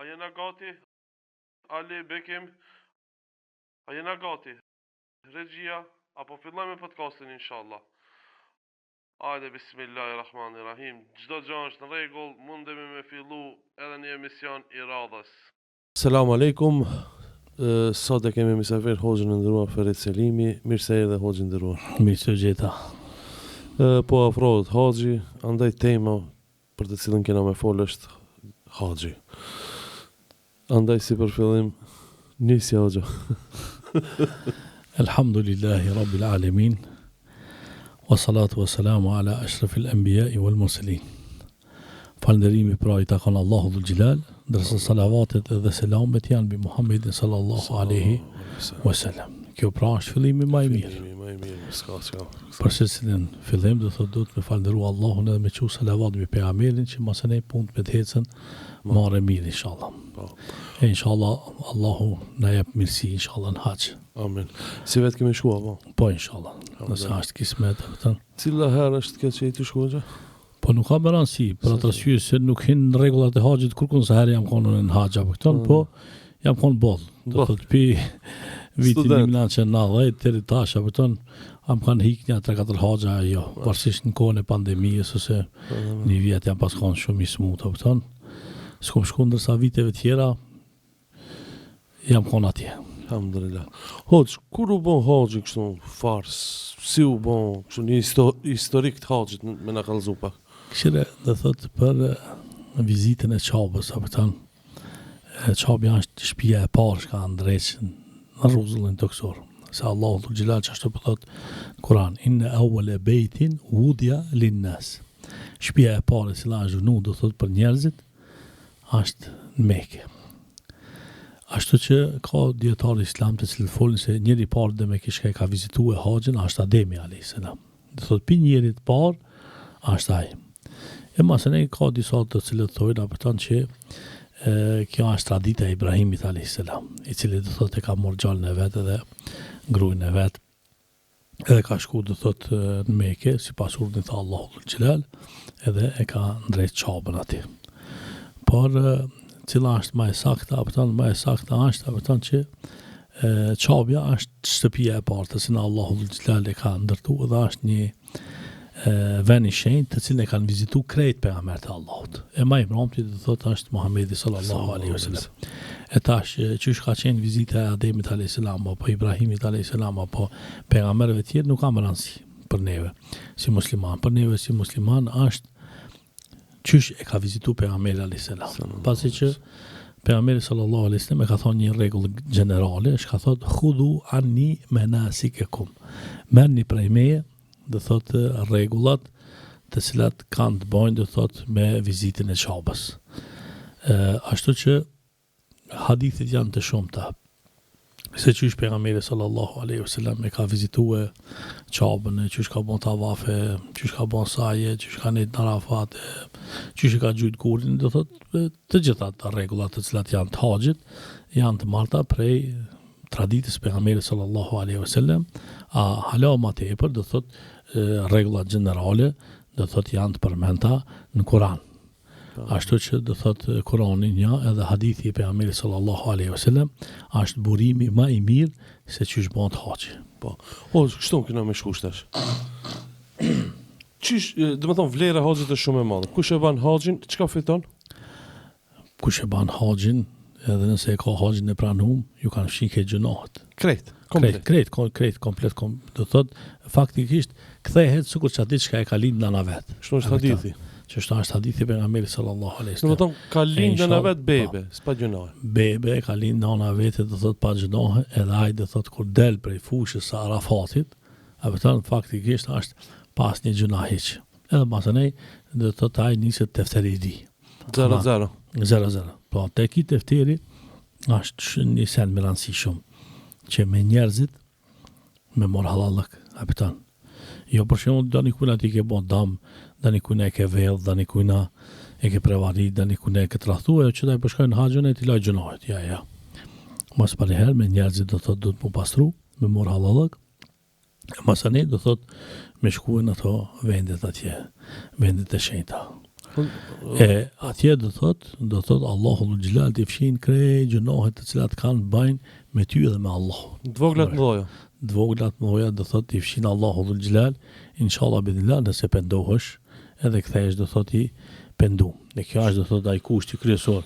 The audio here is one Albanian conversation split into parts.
A jena gati? Ali Bekim, a jena gati? Regjia, apo fillojmë podcastin inshallah. Hajde, bismillahirrahmanirrahim. Çdo gjë është në rregull, mundemi me fillu edhe një emision i radhës. Selamu alaikum. Sot e kemi misafir hoxhën e nderuar Ferit Selimi. Mirë se erdhe hoxhë nderuar. Mirë se gjeta. Po afrohet haxhi, andaj tema për të cilën kena me folë është haxhi. Andaj si për fillim nisi hoxha. Elhamdulillahi Rabbil Alamin. Wa salatu wa salamu ala ashrafil anbiya'i wal mursalin. Falënderimi pra i takon Allahu dhul Gjelal, ndërsa salavatet dhe selamet janë bi Muhammedin sallallahu alaihi wasallam. Kjo pra është fillimi më i mirë. Për cilën fillim do të me falënderu Allahun edhe me qu salavat mbi pejgamberin që mos e ne punë me të hecën marrë mirë inshallah. E inshallah Allahu na jep mirësi inshallah në hax. Amin. Si vetë kemi shkuar po? Po inshallah. Nëse është kismet atë. Cila herë është kjo që ti shkuar? Po nuk ka më rëndësi, për atë arsye se nuk hin rregullat e haxhit kurkun se herë jam konë në haxh apo këton, po jam konë boll. Do të pi vitin 1990 deri tash apo këton, am kanë hiknja 3-4 haxha jo, pavarësisht në kohën e pandemisë ose një vit jam pas konë shumë i smut apo këton. S'kom shku ndërsa viteve tjera jam konë atje. Alhamdulillah. Hoxh, kur u bon haxhi kështu fars? Si u bon kështu një historik të haxhit me na kallëzu pak? Këshire dhe thot për vizitën e qabës, apo tanë qabja është shtëpia e parë që ka ndreqë në rruzullin të kësor. Se Allahu dhul Gjelal që ashtu për thot Kur'an, inna awwala bejtin wudja linnas. Shtëpia e parë cila është vënu do thot për njerëzit, është në Mekë. Ashtu që ka djetarë islam të cilë folin se njëri parë dhe me kishka e ka vizitu e haxhin, është Ademi a.s. Dhe thot për njerit parë, është ai. E masën e ka disa të cilët thojnë apëton që kjo është tradita e Ibrahimit a.s. I cili dhe thot e ka morë gjallën e vetë dhe grujnë e vetë edhe ka shku dhe thot në Mekë si pas urdhën të Allahu dhul Gjelal edhe e ka ndrejt qabën ati. Por cila është më e sakta, më e sakta është apëton që qabja është shtëpia e parë të cilën Allahu dhul Gjelal e ka ndërtu dhe është një vend i shenjtë të cilën e kanë vizitu krejt pejgamberët e Allahut. E më i mbrëmti do thotë është Muhamedi sallallahu alaihi wasallam. E tash çish ka qenë vizita e Ademit alayhis salam apo Ibrahimit alayhis salam apo pejgamberëve të tjerë nuk ka rëndësi për neve si musliman. Për neve si musliman është çish e ka vizitu pejgamberi alayhis salam. Pasi që pejgamberi sallallahu alaihi wasallam e ka thonë një rregull gjenerale, është ka thotë khudhu anni manasikakum. Merrni prej meje dhe thot rregullat të cilat kanë të bëjnë dhe thot me vizitën e qabës. Ashtu që hadithit janë të shumta. Se qysh pejgamberi sallallahu alaihi wasallam e ka vizitue qabën, qysh ka bon tavafe, qysh ka bon saje, qysh ka nejt në Arafat, qysh ka gjujt kurin, dhe thot të gjitha të rregullat të cilat janë të haxhit, janë të marta prej traditës pejgamberit sallallahu alaihi wasallam, a hala më tepër do thot rregullat gjenerale do thot janë të përmenda në Kur'an. Ashtu që do thot Kur'ani një edhe hadithi i pejgamberit sallallahu alaihi wasallam është burimi më i mirë se çish bën haxhi. Po. Kështu kena me shkush tash. Çish, do të thon vlera e haxhit është shumë e madhe. Kush e bën haxhin, çka fiton? Kush e bën haxhin, edhe nëse e ka haxhin e pranum, ju kanë fshin ke gjunohet. Krejt, komplet, do thot faktikisht kthehet sikur çati çka e ka lind nana vet. Kështu është hadithi. Që është hadithi pejgamberit sallallahu alaihi wasallam. Do të thon ka lind nana vet bebe, s'pa gjunohe. Bebe ka lind nana vetë do thot pa gjunohe, edhe ai do thot kur del prej fushës së Arafatit, apo thon faktikisht është pas një gjuna hiç. Edhe masanej do thot ai niset tefteridi. 0-0. Po te ki tefteri është një sen më rëndësishëm që me njerëzit me mor halallëk, apitan. Jo për shembull dani kuna ti ke bon dam, dani kuna e ke vell, dani kuna e ke prevarit, dani kuna e ke tradhtuar, që dai përshkojnë haxhën e ti laj gjunohet. Ja. Mos për herë me njerëzit do thot do të mu pastru, me mor halallëk. Masani do thot me shkuën ato vendet atje, vendet e shenjta. Atje do thot Allahu dhul xhelal t'i fshin krej gjunohet të cilat kanë bajnë me ty dhe me Allah. Dvoglat mëdha. Dvoglat mëdha do thot t'i fshin Allahu dhul xhelal, inshallah bidillah nëse pendohesh edhe kthehesh do thot i pendu. Ne kjo është do thot ai kushti kryesor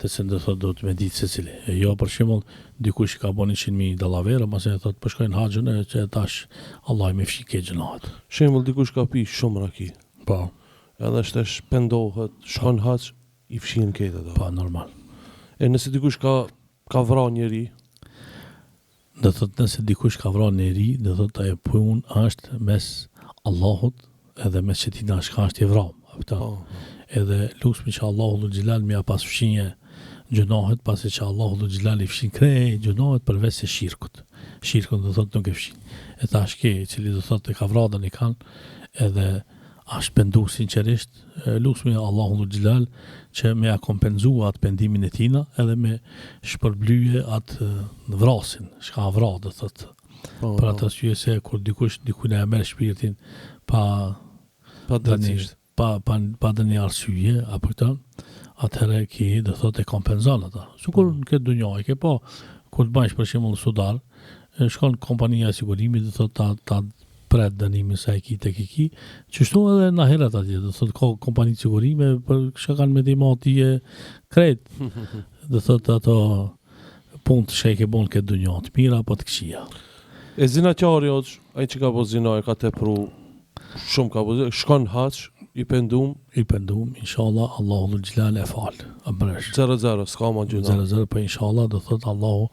të se do thot do të me ditë secili. Jo për shembull dikush ka bën 100.000 dollarë, mos e thot po shkojnë haxhën e që tash Allah më fshi ke gjunohet. Shembull dikush ka pi shumë raki. Po. Edhe shtesh pendohet, shkon hax, i fshin këtë ato. Po normal. E nëse dikush ka vrarë njëri, do thot nëse dikush ka vrarë njëri, do thot ajo punë është mes Allahut edhe mes që ti na shkash ti vram. Edhe lusmi që Allahu dhul xhelal më pas fshinje gjunohet, pasi që Allahu dhul xhelal i fshin krej gjunohet përveç se shirkut. Shirkun do thot nuk e fshin. E tash ke i cili do thot e ka vrarë i kanë edhe është pendu sinqerisht, lusmi Allahu dhul xhelal që me ja kompenzua atë pendimin e tina edhe me shpërblyje atë vrasin, shka vra do thot. Për atë arsye se kur dikush dikujt e merr shpirtin pa drejtësisht, pa dënë arsye apo këtë, atëherë ki do thot e kompenzon ata. Sikur në këtë dunjë e ke po kur të bësh për shembull sudar, shkon kompania e sigurimit do thot ta pret dënimin sa e ki tek i ki, qështu edhe në heret atje, do thot ka kompani sigurime për që kanë me dimati e kret, do thot ato punë të shë e ke bon këtë dunjat, mira apo të këshia. E zinaqari oç, ai që ka po zinaj, ka tepru shumë ka po shkon haç, i pendum, inshallah Allahu dhul xhelal e fal. Abresh. 0-0, s'ka më gjuna. 0-0, po inshallah do thot Allahu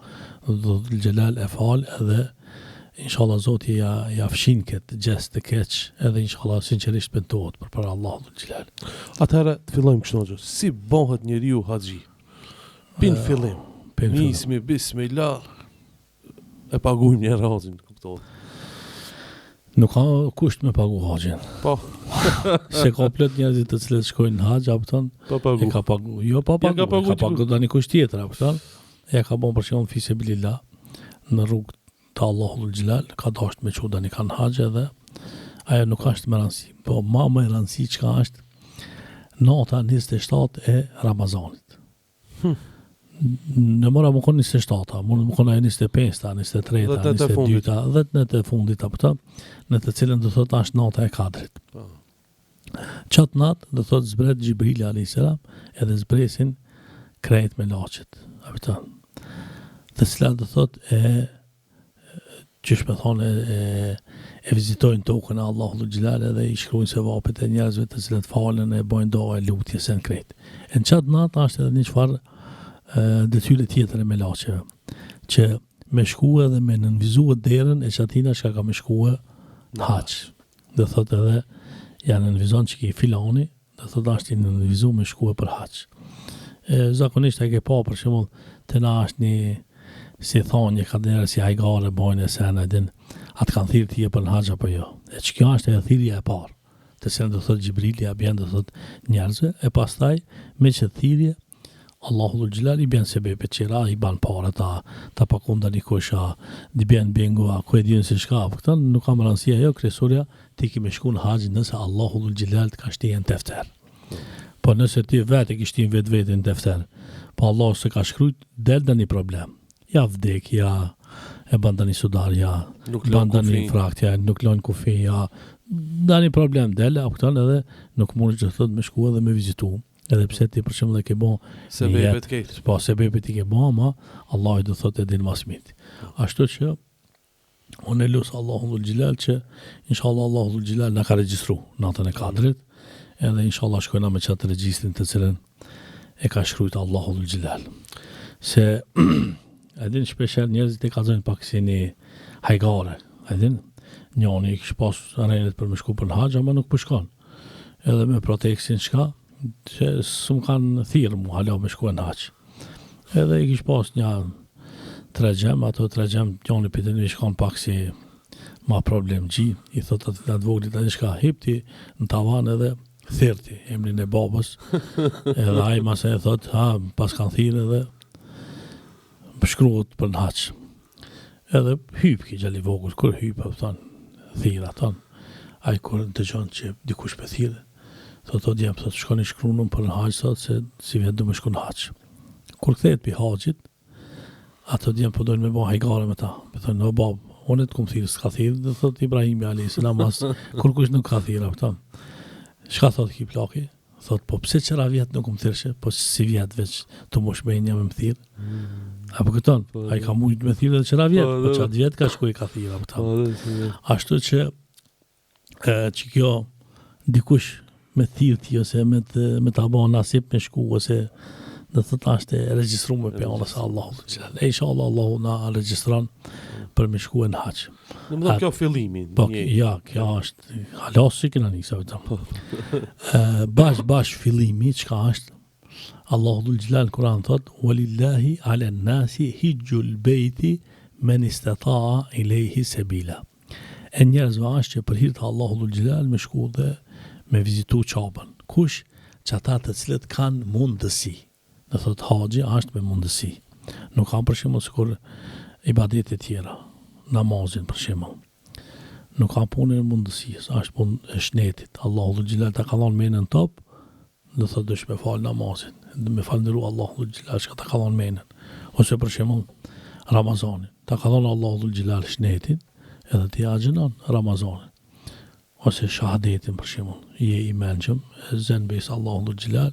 dhul xhelal e fal edhe inshallah Zoti ja fshin këtë gjest të keq, edhe inshallah sinqerisht pentohet përpara Allahu dhul xhelal. Atëherë të fillojmë kështu, si bëhet njeriu haxhi? Pin fillim. Nismi bismillah e paguajmë një razin, kuptohet. Nuk ka kusht me pagu haxhin. Po. Se ka plot njerëzit të cilët shkojnë në haxh, apo thon, e ka pagu. Jo pa pagu, ka pagu tani kusht tjetër, apo thon. Ja ka bën për shembull fisabilillah në rrugë të Allahu dhul xhelal, ka dashur me çuda në kan haxh edhe ajo nuk është më rëndësi, po më e rëndësi çka është nota 27 e Ramazanit. Në mora më konë 27, më konë 25, 23, 22, 10 në të fundit, apo të, në të cilën do thot është nata e kadrit. Qatë natë do thot zbret Gjibrili a.s. edhe zbresin krejt me laqet, apo të, të cilat do thot qysh me thonë e vizitojnë tokën e Allahu dhul xhelal edhe i shkruajnë sevapet e njerëzve të cilët falen e bojnë doa e lutje se në krejt. E në qatë natë është edhe një çfarë detyre tjetër e me laqeve, që me shkue dhe me nënvizue derën e qatina shka ka me shkue në haq. Dhe thot edhe, janë nënvizon që ki filani, dhe thot ashtë i nënvizu me shkue për haq. Zakonisht e ke pa, për shembull, të na është një, si thonje, ka njerë si hajgare, bojnë e sene, din, atë kanë thirë tje për në haq apo jo. E që kjo është e thirja e parë, të se në dhe thot Gjibrili, a bjen dhe thot njerëzve, e pastaj, me që thirje, Allahu dhul xhelal i bën sebebe qira i ban para ta pakunda dikosha di bën bengua ku e dinë se çka këtë nuk kam rëndësi ajo kresoria ti ke me shku në haxh nëse Allahu dhul xhelal të ka shtjen defter. Po nëse ti vetë ke shtjen vetveten defter, po Allah se ka shkruajt del tani problem. Ja vdekja e bën tani sudarja, bën tani fraktja, nuk lën kufi ja tani problem del apo këtë edhe nuk mund të thot me shku edhe me vizitu. Edhe pse ti për shembull e ke bën sebebet këtë. Po sebebet i ke bën, ama Allah do thotë din më së miri. Ashtu që unë lut Allahu dhul xhelal që inshallah Allahu dhul xhelal na ka regjistruar natën e kadrit, edhe inshallah shkojna me çatë regjistrin të cilën e ka shkruajtur Allahu dhul xhelal. Se edin shpesh njerëzit e kallzojnë pak si një hajgare, edin njëri kish pas arenet për me shku për në haxh, ama nuk po shkon. Edhe me proteksin çka që s'm kanë thirrë mu hala me shkuar në haxh. Edhe i kish pas një tregjem, ato tregjem njëri piteni shkon pak si ma problem gji, i thot atë voglit atë shka hipti në tavan edhe thirti emrin e babës. Edhe ai mas e thot, pas kanë thirrë edhe shkruhet për në haxh. Edhe hyp ki gjali vogël, kur hyp thon thirr aton. Ai kur dëgjon që dikush pe thirrë, Thot jam, thot shkoni shkrunën për në haqë, thot se si vjetë du me shku në haqë. Kur kthehet për haqit, ato djemë po dojnë me ba hajgare me ta. Me thënë, o bab, unë të kumë thirë, s'ka thirë, dhe thot Ibrahimi a.s. Kur kush nuk ka thirë, apëta. Shka thot ki plaki? Thot, po pse qëra vjetë nuk më thirëshe, po si vjetë veç të mosh me një me më thirë. Apo këton, a i ka mujtë me thirë dhe qëra vjetë, po qatë vjetë ka shku i ka thirë, apëta. Ashtu që kjo dikush me thirë ti, ose me të abon nasip me shku, ose dhe thët ashtë e registru me për anës Allahu. E isha Allahu na registran për me shku e në haqë. Në më dhe kjo fillimi. Po, ja, kjo është, halasë që këna njësa vetëm. Bash fillimi, qka është, Allahu dhul gjilal Kur'an thot, walillahi ala nasi hijjul bejti men istata'a i lejhi sebila. E njerëzve është që për hirtë Allahu dhul gjilal me shku dhe me vizitu qabën. Kush që ata të cilët kanë mundësi. Dhe thot haxhi është me mundësi. Nuk kam për shembull sikur ibadetet tjera, namazin për shembull. Nuk kam punën e mundësisë, është punë e shnetit. Allahu dhul xhelal ta ka dhënë menën top, do thot dush me fal namazin, me falëndëru Allahu dhul xhelal që ta ka dhënë menën. Ose për shembull Ramazanin, ta ka dhënë Allahu dhul xhelal shnetin, edhe ti agjenon Ramazanin. Ose shahadetin për shembull, je i mençëm, zën bes Allahu dhul xhelal,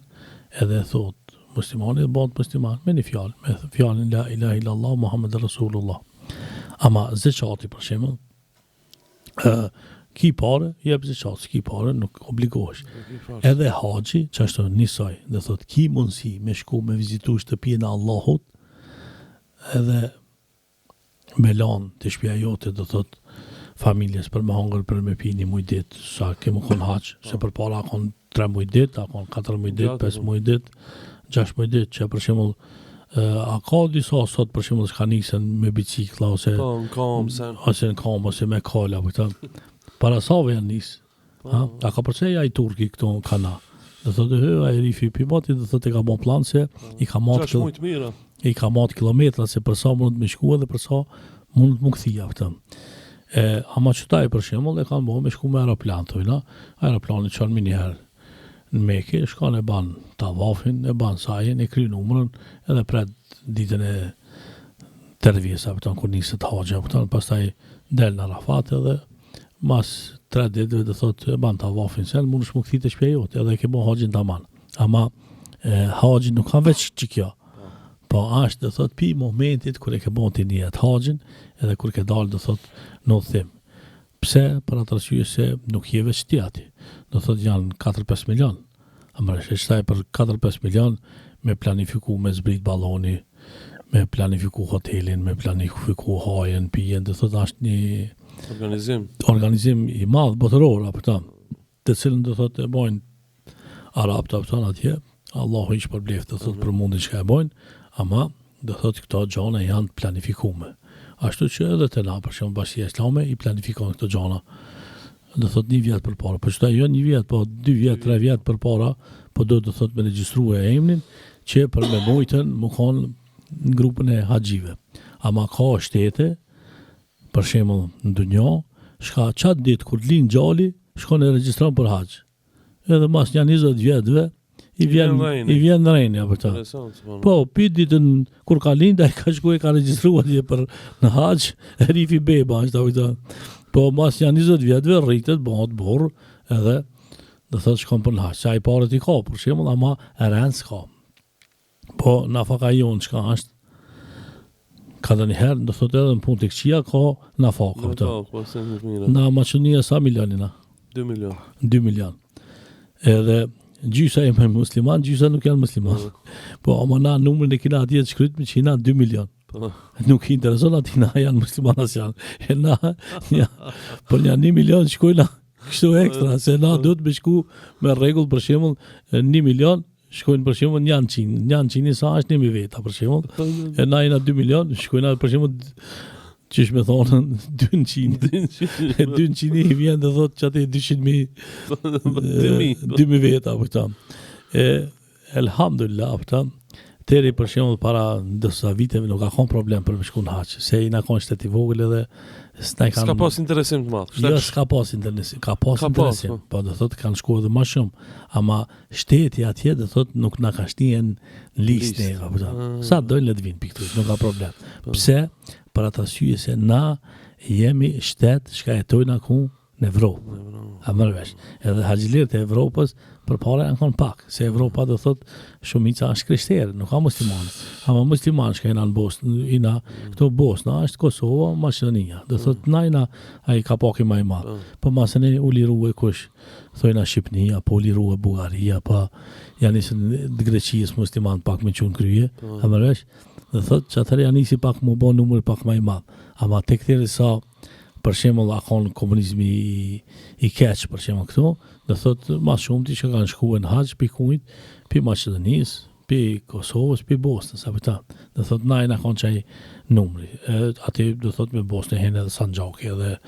edhe thot muslimani dhe bëhet musliman me një fjallë, me fjallën la ilaha illallah Muhammed Rasulullah. Ama zeqati për shembull, ki pare, jep zeqat, s'ki pare, nuk obligohesh. Edhe haxhi, që është njësaj, dhe thot, ki mundësi me shku me vizitu shtëpinë e Allahut, edhe me lanë të shtëpia jote, dhe thot, familjes për me hangër për me pi një muj dit, sa kemë konë haxh, se për para akon 3 muj dit, akon 4 muj dit, 5 muj dit, 6 muj dit, që për shembull a ka disa sot për shembull s'ka nisen me bicikla ose në kam, ose me kala, para save janë nis. A ka përse ai turki këto kana. Dhe thotë ai rifi pimati, dhe thotë ka bon plan se i ka marrë kilometra se për sa mund të më shkuë dhe për sa mund të më kthija këtë. Ama qëtaj për shembull e kanë bo me shku me aeroplan, thojna, aeroplani çon më një herë në Mekë, shkon e ban tavafin, e ban sajin, e kry numrën, edhe pret ditën e tervisa, kur niset haxha, pastaj del në Arafat edhe mas 3 ditëve dhe thotë e ban tavafin sen, mund është më këthit e shpja jote, edhe ke bo haxhin tamam. Ama haxhin nuk ka veç që kjo. Po është dhe thotë pi momentit kër e ke bo të njët haxhin, edhe kër ke dalë dhe thotë në thim. Pse? Për atë arsye se nuk je veç ti ati. Do thotë janë 4-5 milion. Amërë shtaj për 4-5 milion me planifiku me zbrit baloni, me planifiku hotelin, me planifiku hajen, pijen, dhe thotë është një organizim i madh botëror, të cilën dhe thotë e bojnë Arab të apëtan atje, Allahu ishë për bleftë dhe thotë për mundin që ka e bojnë, ama dhe thotë këto gjana janë planifikume. Ashtu që edhe të na, për shumë Bashkia Islame, i planifikon këto gjana. Dhe thot 1 vjet për para, për qëta jo 1 vjet, po 2 vjet, 3 vjet për para, po do të thot me regjistru e emnin, që për me mujtën më konë në grupën e haxhive. Ama ka shtete, për shembull në dunjo, shka qatë ditë kur linë gjali, shkon e regjistron për haxh. Edhe mas një 20 vjetëve, i vjen në rejnë, për ta. Po, për ditën, kur ka linë, ka shku e ka regjistru atje për në haxh, e rifi beba, po mas janë 20 vjetëve, rritet, bëhat borë, edhe dhe thëtë shkon për në haxh. Qa i parët i ka, për shembull, ama e rënë s'ka. Po, nafaka jonë qka është, ka dhe njëherë, dhe thëtë edhe në punë të këqia, ka nafaka. Na Maqedonia sa milionina? 2 milion. 2 milion. Edhe gjysa e me musliman, gjysa nuk janë musliman. Po, ama na numrin e kina atje të shkryt me që jina 2 milion. Nuk i intereson ati na janë musliman as janë. E na, për një 1 milion shkojna kështu ekstra, se na do të me shku me regull për shembull 1 milion, shkojnë për shembull 100 sa është 1.000 veta për shembull, e na jena 2 milion, shkojna për shembull qysh me thonën 200 i vjen dhe thot që ati 200.000 veta për këta. Elhamdulillah për këta, Deri për shembull para disa viteve nuk ka qenë problem për me shku në haç, se i na kanë shtet i vogël edhe s'na kanë. S'ka pas interesim të madh. Jo, s'ka pas interesim, ka pas interesim. Po do thotë kanë shkuar edhe më shumë, ama shteti atje do thotë nuk na ka shtihen në listë, apo. Sa dojnë le të vinë pikë, nuk ka problem. Pse? Për atë arsye se na jemi shtet që jetojnë aku në Evropë. A më vesh. Edhe haxhilirët e Evropës përpara janë kon pak, se Evropa do thotë shumica është krishterë, nuk ka muslimanë. Ama muslimanë që janë në Bosnë, ina këto Bosna është Kosova, Maqedonia. Do thotë na ai ka pak i më i madh. Po masën e u lirue kush thojna Shqipnia, po u lirue Bullgaria, po janë nisën të Greqisë musliman pak me çun krye. A më vesh. Do thotë që atëherë janë nisi pak më bën numër pak më i madh. Ama tek sa për shembull akon komunizmi i keq për shembull këtu, do thotë më shumë ti që kanë shkuar në hax pikujt, pi Maqedonisë, pi Kosovës, pi Bosnës, apo ta. Do thotë na kanë çaj numri. Aty do thotë me Bosnën hen edhe Sanxhaki edhe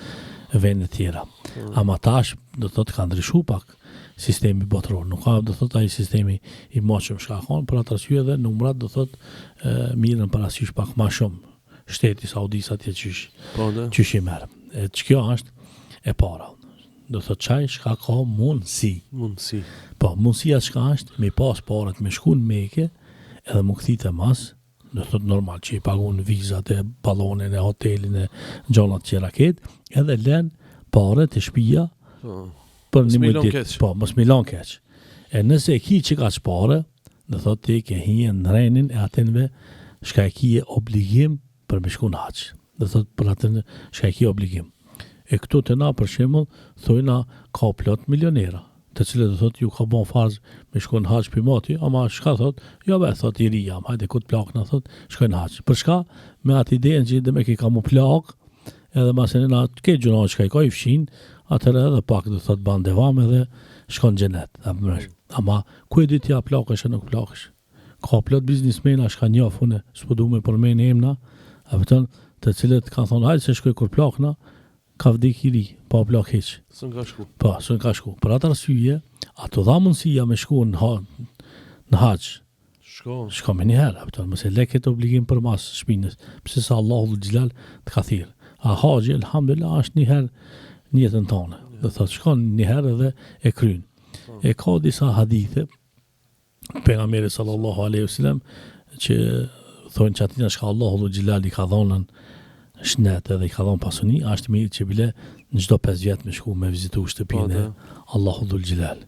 vende tjera. Ama tash do thotë ka ndryshuar pak sistemi botëror. Nuk ka do thotë ai sistemi i moshëm që ka për atë arsye edhe numrat do thotë mirën parasysh pak më shumë. Shteti Saudis atje qysh i merë. Që kjo është e para. Do thotë qaj shka ka mundësi. Po, mundësia shka është me pas parët me shku në Mekë edhe më këthit e mas, do thotë normal që i pagun vizat e ballonin e hotelin e gjonat që raket, edhe len parët e shpia për një mëjtit. Po, mos milon keq. E nëse e ki që ka që pare, do thotë ti ke hien në renin e atinve shka e ki e obligim për me shku në haç. Do thotë për atë shka e ki obligim. E këtu të na për shembull thojna ka plot milionera, të cilët do thotë ju ka bon farz me shku në haç për moti, ama shka thotë, jo be thotë i ri jam, hajde ku të plak na thotë, shkoj në haç. Për shka me atë idenë që dhe me ki ka mu plak, edhe masën e na ke gjuna që ka i fshin, atëre edhe pak do thotë ban devam edhe shkon xhenet. Ama ku e di ti a plakësh e nuk plakësh? Ka plot biznismena shka njofune, s'po du me përmen emna, të cilët kanë thonë hajde se shkoj kur plakna, ka vdik i ri, pa plak heq. Sën ka shku. Po, sën ka shku. Për atë arsye, ato dha mundësia me shku në haç. Shko me njëherë, mëse leket obligim për mas shpinës, pëse sa Allahu Xhelal të ka thirë. A haxhi, elhamdulillah, është njëherë njëtën tonë. Dhe thotë, shkon njëherë edhe e krynë. E ka disa hadithe, pejgamberi sallallahu alaihi wasallam, që thonë që atina shka Allahu Xhelal i ka dhonën shnet edhe i ka dhonë pasuni, është mirë që bile në çdo 5 vjet me shku me vizitu shtëpinë e Allahu Xhelal.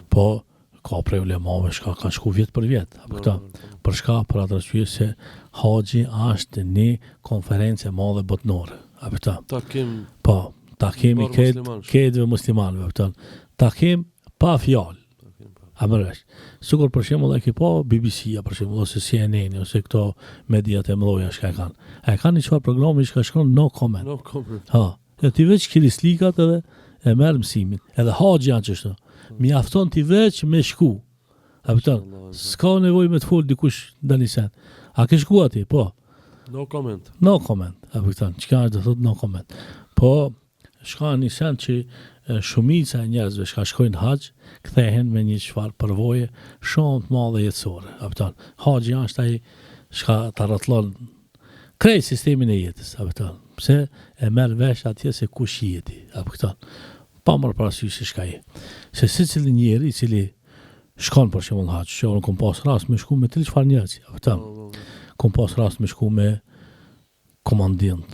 Po ka prej ulemave shka ka shku vjet për vjet, apo këta. Për shka për atë arsye se haxhi është një konferencë e madhe botnore, apo këta. Takim i ketëve muslimanëve, apo takim pa fjalë. A më rresh. Sigur për shembull e ke pa BBC-a për shembull ose CNN ose këto mediat e mëdha që kanë. A kanë një çfarë programi që shkon no comment. No comment. Ha, e ti veç kirislikat edhe e merr mësimin. Edhe haxhi janë çështë. Mjafton ti veç me shku. A kupton? S'ka nevojë me të fol dikush danisen. A ke shku aty? Po. No comment. No comment. A kupton? Çka do thotë no comment. Po shka një sen që shumica e njerëzve që shkojnë hax kthehen me një çfarë përvoje shumë të madhe jetësore. Apo haxhi është ai që ta rrotullon krejt sistemin e jetës, apo pse e merr vesh atje se kush jeti, apo pa marrë parasysh se çka je. Se secili njeri i cili shkon për shembull hax, që unë kom pas rast me shku me të çfarë njerëz, apo kom pas rast me shku me komandant,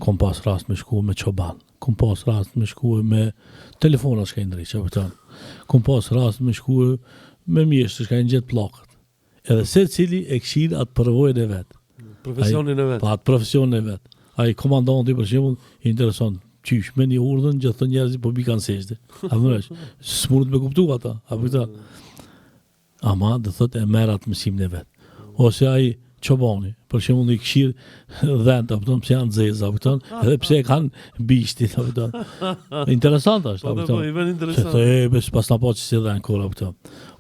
kom pas rast me shku me çoban, kom pas rast me shku me telefona që ka ndriç, apo kom pas rast me shku me mjeshtër që ka gjet pllakët. Edhe secili e këshir atë përvojën e vet. Profesionin e vet. Pa atë profesionin e vet. Ai komandanti për shembull i intereson qysh me një urdhën gjithë njerëzit po bikan sejdë. A mësh, s'mund të më kuptu ata, apo këta. Ama do thotë e merr atë mësimin e vet. Ose ai çobani, për shembull i këshir dhënt, apo pse janë zeza, apo edhe pse e kanë bishtin, apo interesant është, apo i vjen interesant. Se bes pas na po që si dhën kur, apo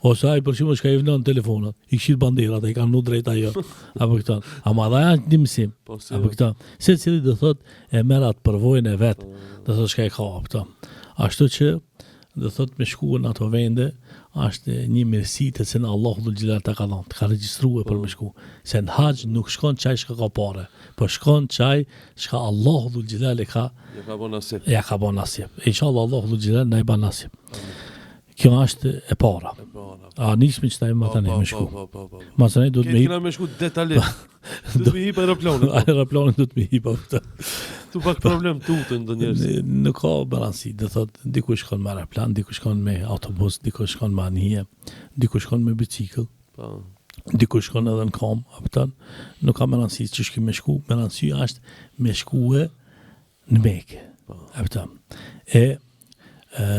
ose ai për shembull që i vënë telefonat, i këshir banderat, ai kanë në drejt ajo, apo këta. Ama dha janë një mësim, apo këta. Secili do thotë e merr atë përvojën e vet, do thotë çka e ka, apo. Ashtu që dhe thot me shku në ato vende është një mirësi të cilën Allahu dhul xhelal ta ka dhënë, të ka regjistruar për me shku. Se në haxh nuk shkon çaj që ka parë, po shkon çaj që Allahu dhul xhelal e ka Ja ka bon nasib. ja ka bën nasib. Inshallah Allahu dhul xhelal na i bën nasib. Kjo është e para. A nismi që ta e më tani me shku. Ma se ne do të me Kena me shku detajlisht. Do të me hip aeroplanin. aeroplanin do të me hip aftë. Tu pak problem tutën do njerëz. Nuk ka balansi, do thot dikush shkon me aeroplan, dikush shkon me autobus, dikush shkon me anije, dikush shkon me bicikëll, Po. dikush shkon edhe në kam, apëtan, nuk ka balansi që shki me shku, balansi është me shkue në Mekë, apëtan.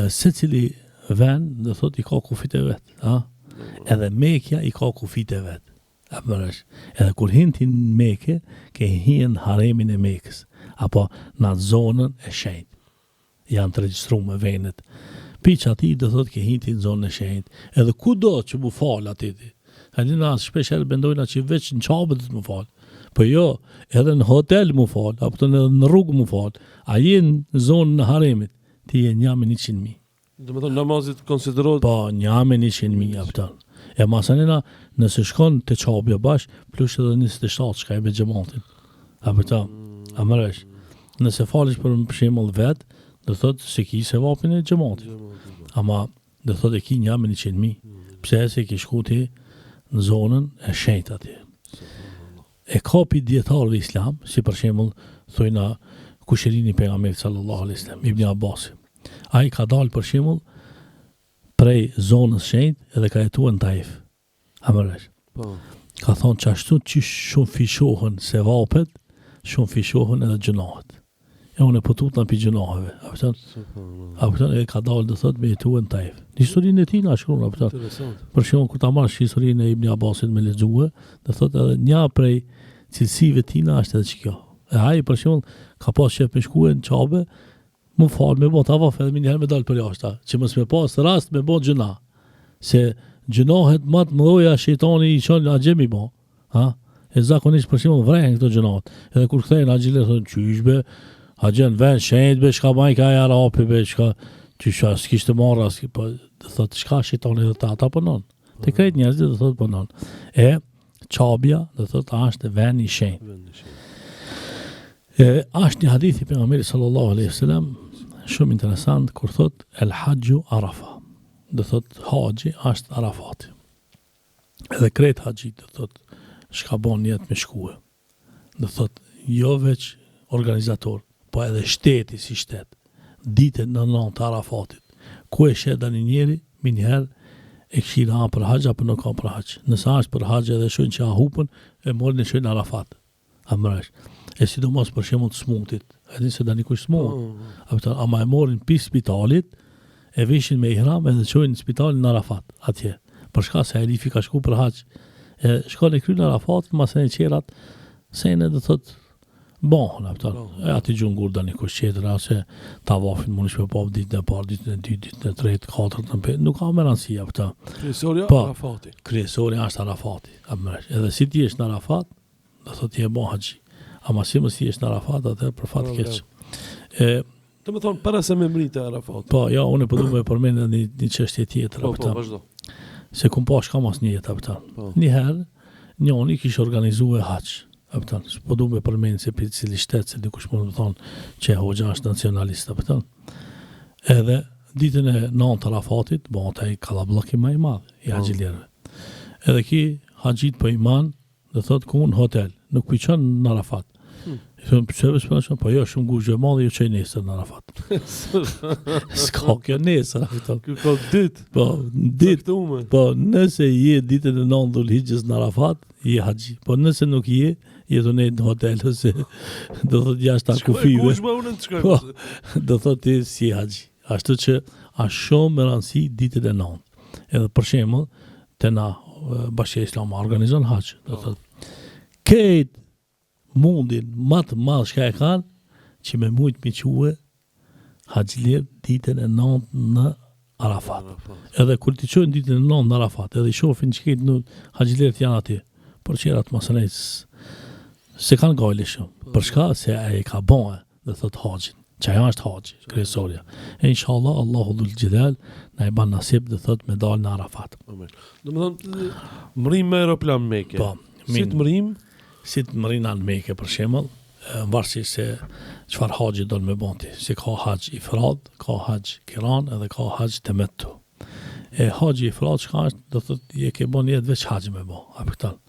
Se cili vend, do thot i ka kufit e vetë, ha? Edhe Mekja i ka kufit e vetë. Edhe kur hinti në Mekë, ke hinë haremin e Mekës, apo në atë zonën e shenjtë. Janë të regjistruar me vendet. Piç ati do thot ke hinti në zonën e shenjtë. Edhe kudo që mu falë ati ti. Hajde na shpesh herë mendojnë që veç në çabë do të mu falë. Po jo, edhe në hotel mu falë, apo të në rrugë mu falë. A je në zonën e haremit, ti je njame 100.000. Do të thonë namazit konsiderohet Po, njame 100.000 apëtan. E masanina, nëse shkon të qabja bash, plus edhe 27 shka e me gjematin. Apëtan, a mëresh. Nëse falish për shembull vetë, do thot se ki se vapin e gjematit. Ama, do thot e ki njame 100.000. Pse se ki shku ti në zonën e shenjtë atje. E kapi djetarëve islam, si për shembull thojna kushirini pejgamberit sallallahu alaihi wasallam, Ibn Abbasi. Ai ka dalë për shembull prej zonës shenjtë edhe ka jetuar në Taif. A mëresh. Po. Ka thonë që ashtu që shumë fishohen se vapet, shumë fishohen edhe gjënohet. E unë e pëtut në pi gjënoheve. Apëton e ka dalë dhe thot me jetuar në Taif. Në historinë e ti në shkruan, apëton. Interesant. Për shumë, kur ta marrësh historinë e Ibn Abbasit me lexue, dhe thot edhe një prej cilësive tina është edhe që kjo. E ai për shumë, ka pas qef me shkue në qabe, më falë, me bo tavaf edhe minjëherë me dalë për jashta, që mos me pas rast me bo gjëna. Se gjënohet më të mëdhoja shejtani i çon agjemi bo. Ha? E zakonisht për shumë vrejnë këto gjënohet. Edhe kur kthejnë agjile, thonë qyshbe, agjen vend shenjt be, shka majka e arapi be, shka qysha, s'kishtë marra, po dhe thotë, shka shejtani dhe ta pënon. Të krejt njerëzit dhe thotë pënon. E qabja dhe thotë, ashtë vend i shenjt. Ashtë një hadithi për pejgamberit sallallahu alaihi wasallam shumë interesant kur thot el hajju arafa. Do thot haxhi është Arafati. Edhe krejt haxhit do thot shka bon jetë me shkue. Do thot jo veç organizator, po edhe shteti si shtet. Ditën në 9 të Arafatit. Ku e shet një njeri, minjëherë e këshira ha për haxh apo nuk ka për haxh. Nëse është për haxh edhe shojnë që a hupën, e morën e shojnë Arafat. A mëresh. E sidomos për shembull të smutit. E din se dani kush smut. Ama e morin pi spitalit, e vishin me ihram edhe çojnë në spitalin në Arafat atje. Për shkak se Elifi ka shku për haxh. E shkon e kryen në Arafat, masën e qerat, se ne do thot bon, e ati gjun gur dani kush tjetër, ose tavafin mundish me pop ditën e parë, ditën e dytë, ditën e tretë, katërt, në pesë, nuk ka më rëndësi apëta. Kryesorja Arafati. Kryesorja është Arafati. Edhe si ti jesh në Arafat, do thot je bon haxhi. Ama si mos jesh në Arafat atë për fat keq. Do të thonë para se me mritë Arafat. Po, ja, unë po duam të përmend një çështje tjetër Po, apëta. vazhdo. Se kum pa shka mas një jetë apëta. Një herë, njëri kishte organizuar haxh. Apëtan, po duam të përmend se për cili shtet, se dikush mund të thonë që hoxha është nacionalist apëtan. Edhe ditën e 9 të Arafatit, bëhet ai kallabllok më i madh i haxhilerëve. Edhe ki haxhit po iman, do thot ku në hotel, nuk piqon në Arafat. I thonë, pëse vëshpërashon, po jo, shumë guzhë madhe, jo që i nesër në Arafat. S'ka kjo nesër, Kjo ka ditë. Po, ditë. Caktuar. Po, nëse je ditën e 9 Dhulhijhes në Arafat, je haxhi. Po nëse nuk je të nejtë në hotel, ose do thot jashtë kufive. Kush më unë të shkoj. Po, do thot ti si haxhi. Ashtu që është shumë me rëndësi ditën e 9. Edhe për shembull, te na Bashkia Islame organizon haxh, do thot. Këtë mundin më të madh që e kanë që me mujt mi quhe haxhiler ditën e 9 në Arafat. Edhe kur ti çojnë ditën e 9 në Arafat, edhe i shohin që këtë në haxhiler janë aty. Por qerat masanejt se kanë gajle shumë. Për shka se e ka bon, dhe thot haxhin. Çaja është haxhi, kryesorja. E inshallah Allahu dhul xhelal na i ban nasib do thot me dal në Arafat. Amen. Domethënë mrim me aeroplan Mekë. Po, Si të mrim? si të mrina në Mekë për shembull, varësisht se çfarë haxhi do me bonti. Si ka haxh ifrad, ka haxh kiran edhe ka haxh tamattu. E haxhi ifrad çka është, do thot je ke bën jetë veç haxhi me bë, apo këtan.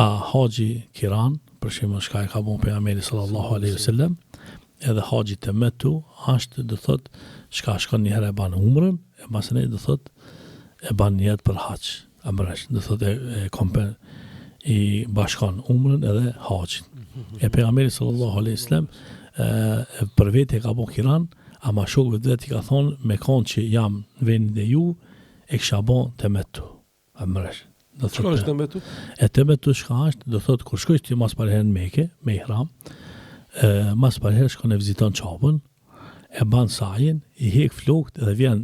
A haxhi kiran, për shembull çka e ka bën pejgamberi sallallahu alaihi wasallam, edhe haxhi tamattu është do thot çka shkon një herë e ban umrën, e pastaj do thot e ban një jetë për haxh. Amrash, do thot i bashkon umrën edhe haxhin. E pejgamberi sallallahu alaihi wasallam për vetë ka bën kiran, ama shokëve të vet i ka thonë me konë që jam në vendin e ju, e kisha bën tamattu. Amrash. Do Çka është tamattu? E tamattu çka është, do thot kur shkoj ti mas parë në Mekë me ihram, mas parë shkon e viziton Çapën, e ban sajin, i hek flokt edhe vjen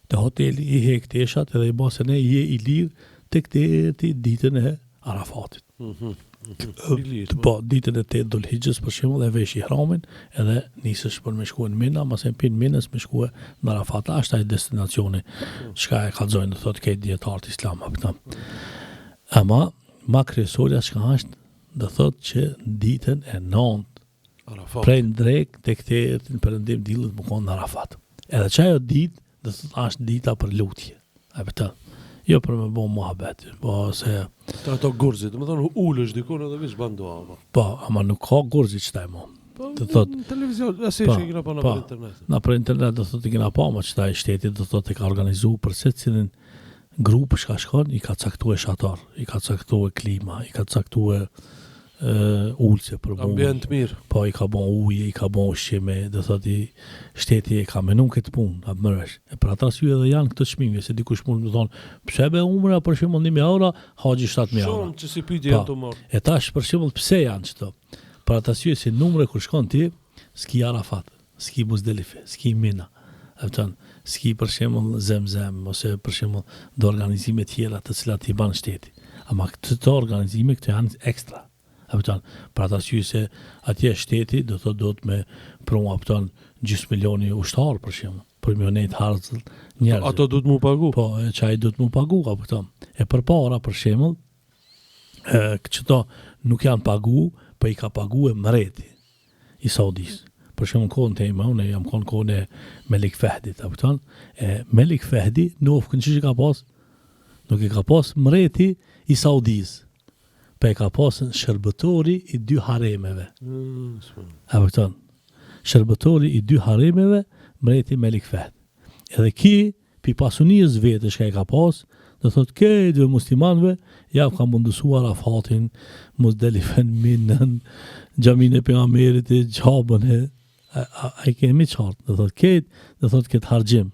te hoteli, i hek teshat edhe i bën se ne je i lirë tek ti ditën e Arafatit. Po, ditën e 8 Dhul-Hijjës për shembull e vesh ihramin edhe nisesh për me shkuar në Mina, mas e pin Minës me shkuar në Arafat. Është ai destinacioni çka e kallzojnë, do thotë këtë dietar të Islam apo. Ama ma kryesorja çka është, do thotë që ditën e 9 Arafat. prej drek tek në perëndim dillit më kon në Arafat. Edhe çajo ditë do thotë është dita për lutje. Apo jo për me bo muhabet, po se Ato gurzit, domethënë ulesh diku edhe veç ban dua. po, ama nuk ka gurzi çtaj mo. Të thot në televizion, asaj Po, që kena pa në po. internet. na për internet do thotë kena pa, ma çtaj shteti do thotë ka organizuar për secilin grup shka shkon, i ka caktuar shatar, i ka caktuar klima, i ka caktuar ulse për bu. Ambient mirë. Po i ka bon ujë, i ka bon ushqime, do thotë i shteti e ka menun këtë punë, apo mëresh. E për ata arsye edhe janë këto çmime, se dikush mund të thonë, pse be umra për shembull 1000 euro, haxhi 7000 euro. Shumë që si pyetje janë të marrë. E tash për shembull pse janë këto? Për ata arsye se numre kur shkon ti, ski Arafat, ski Muzdelife, ski Mina. Afton, ski për shembull Zemzem ose për shembull do organizime tjera të cilat i ban shteti. Ama këto organizime këto janë ekstra. Afton, për ata arsye se atje shteti do thotë do të me promo afton gjysmë milioni ushtar për shembull, për milionet harxh njerëz. Ato duhet mu pagu. Po, çaj do të mu pagu apo këto. E përpara për shembull, këto nuk janë pagu, po i ka pagu e mreti i Saudis. Për shembull kohën tema, unë jam kohën e Melik Fahdit, apo këton. Melik Fahdi nuk që ka pas, nuk i ka pas mreti i Saudis. Po e ka pas shërbëtori i 2 haremeve. Apo këton. Shërbëtori i 2 haremeve, mreti Melik Fahd. Edhe ki, pi pasunisë vetë që e ka pas, do thot këtë muslimanëve, ja ka mundësuar Arafatin, Muzdelifen, Minën, xhamin e pejgamberit, Xhabën ai kemi qartë, do thot këtë harxhim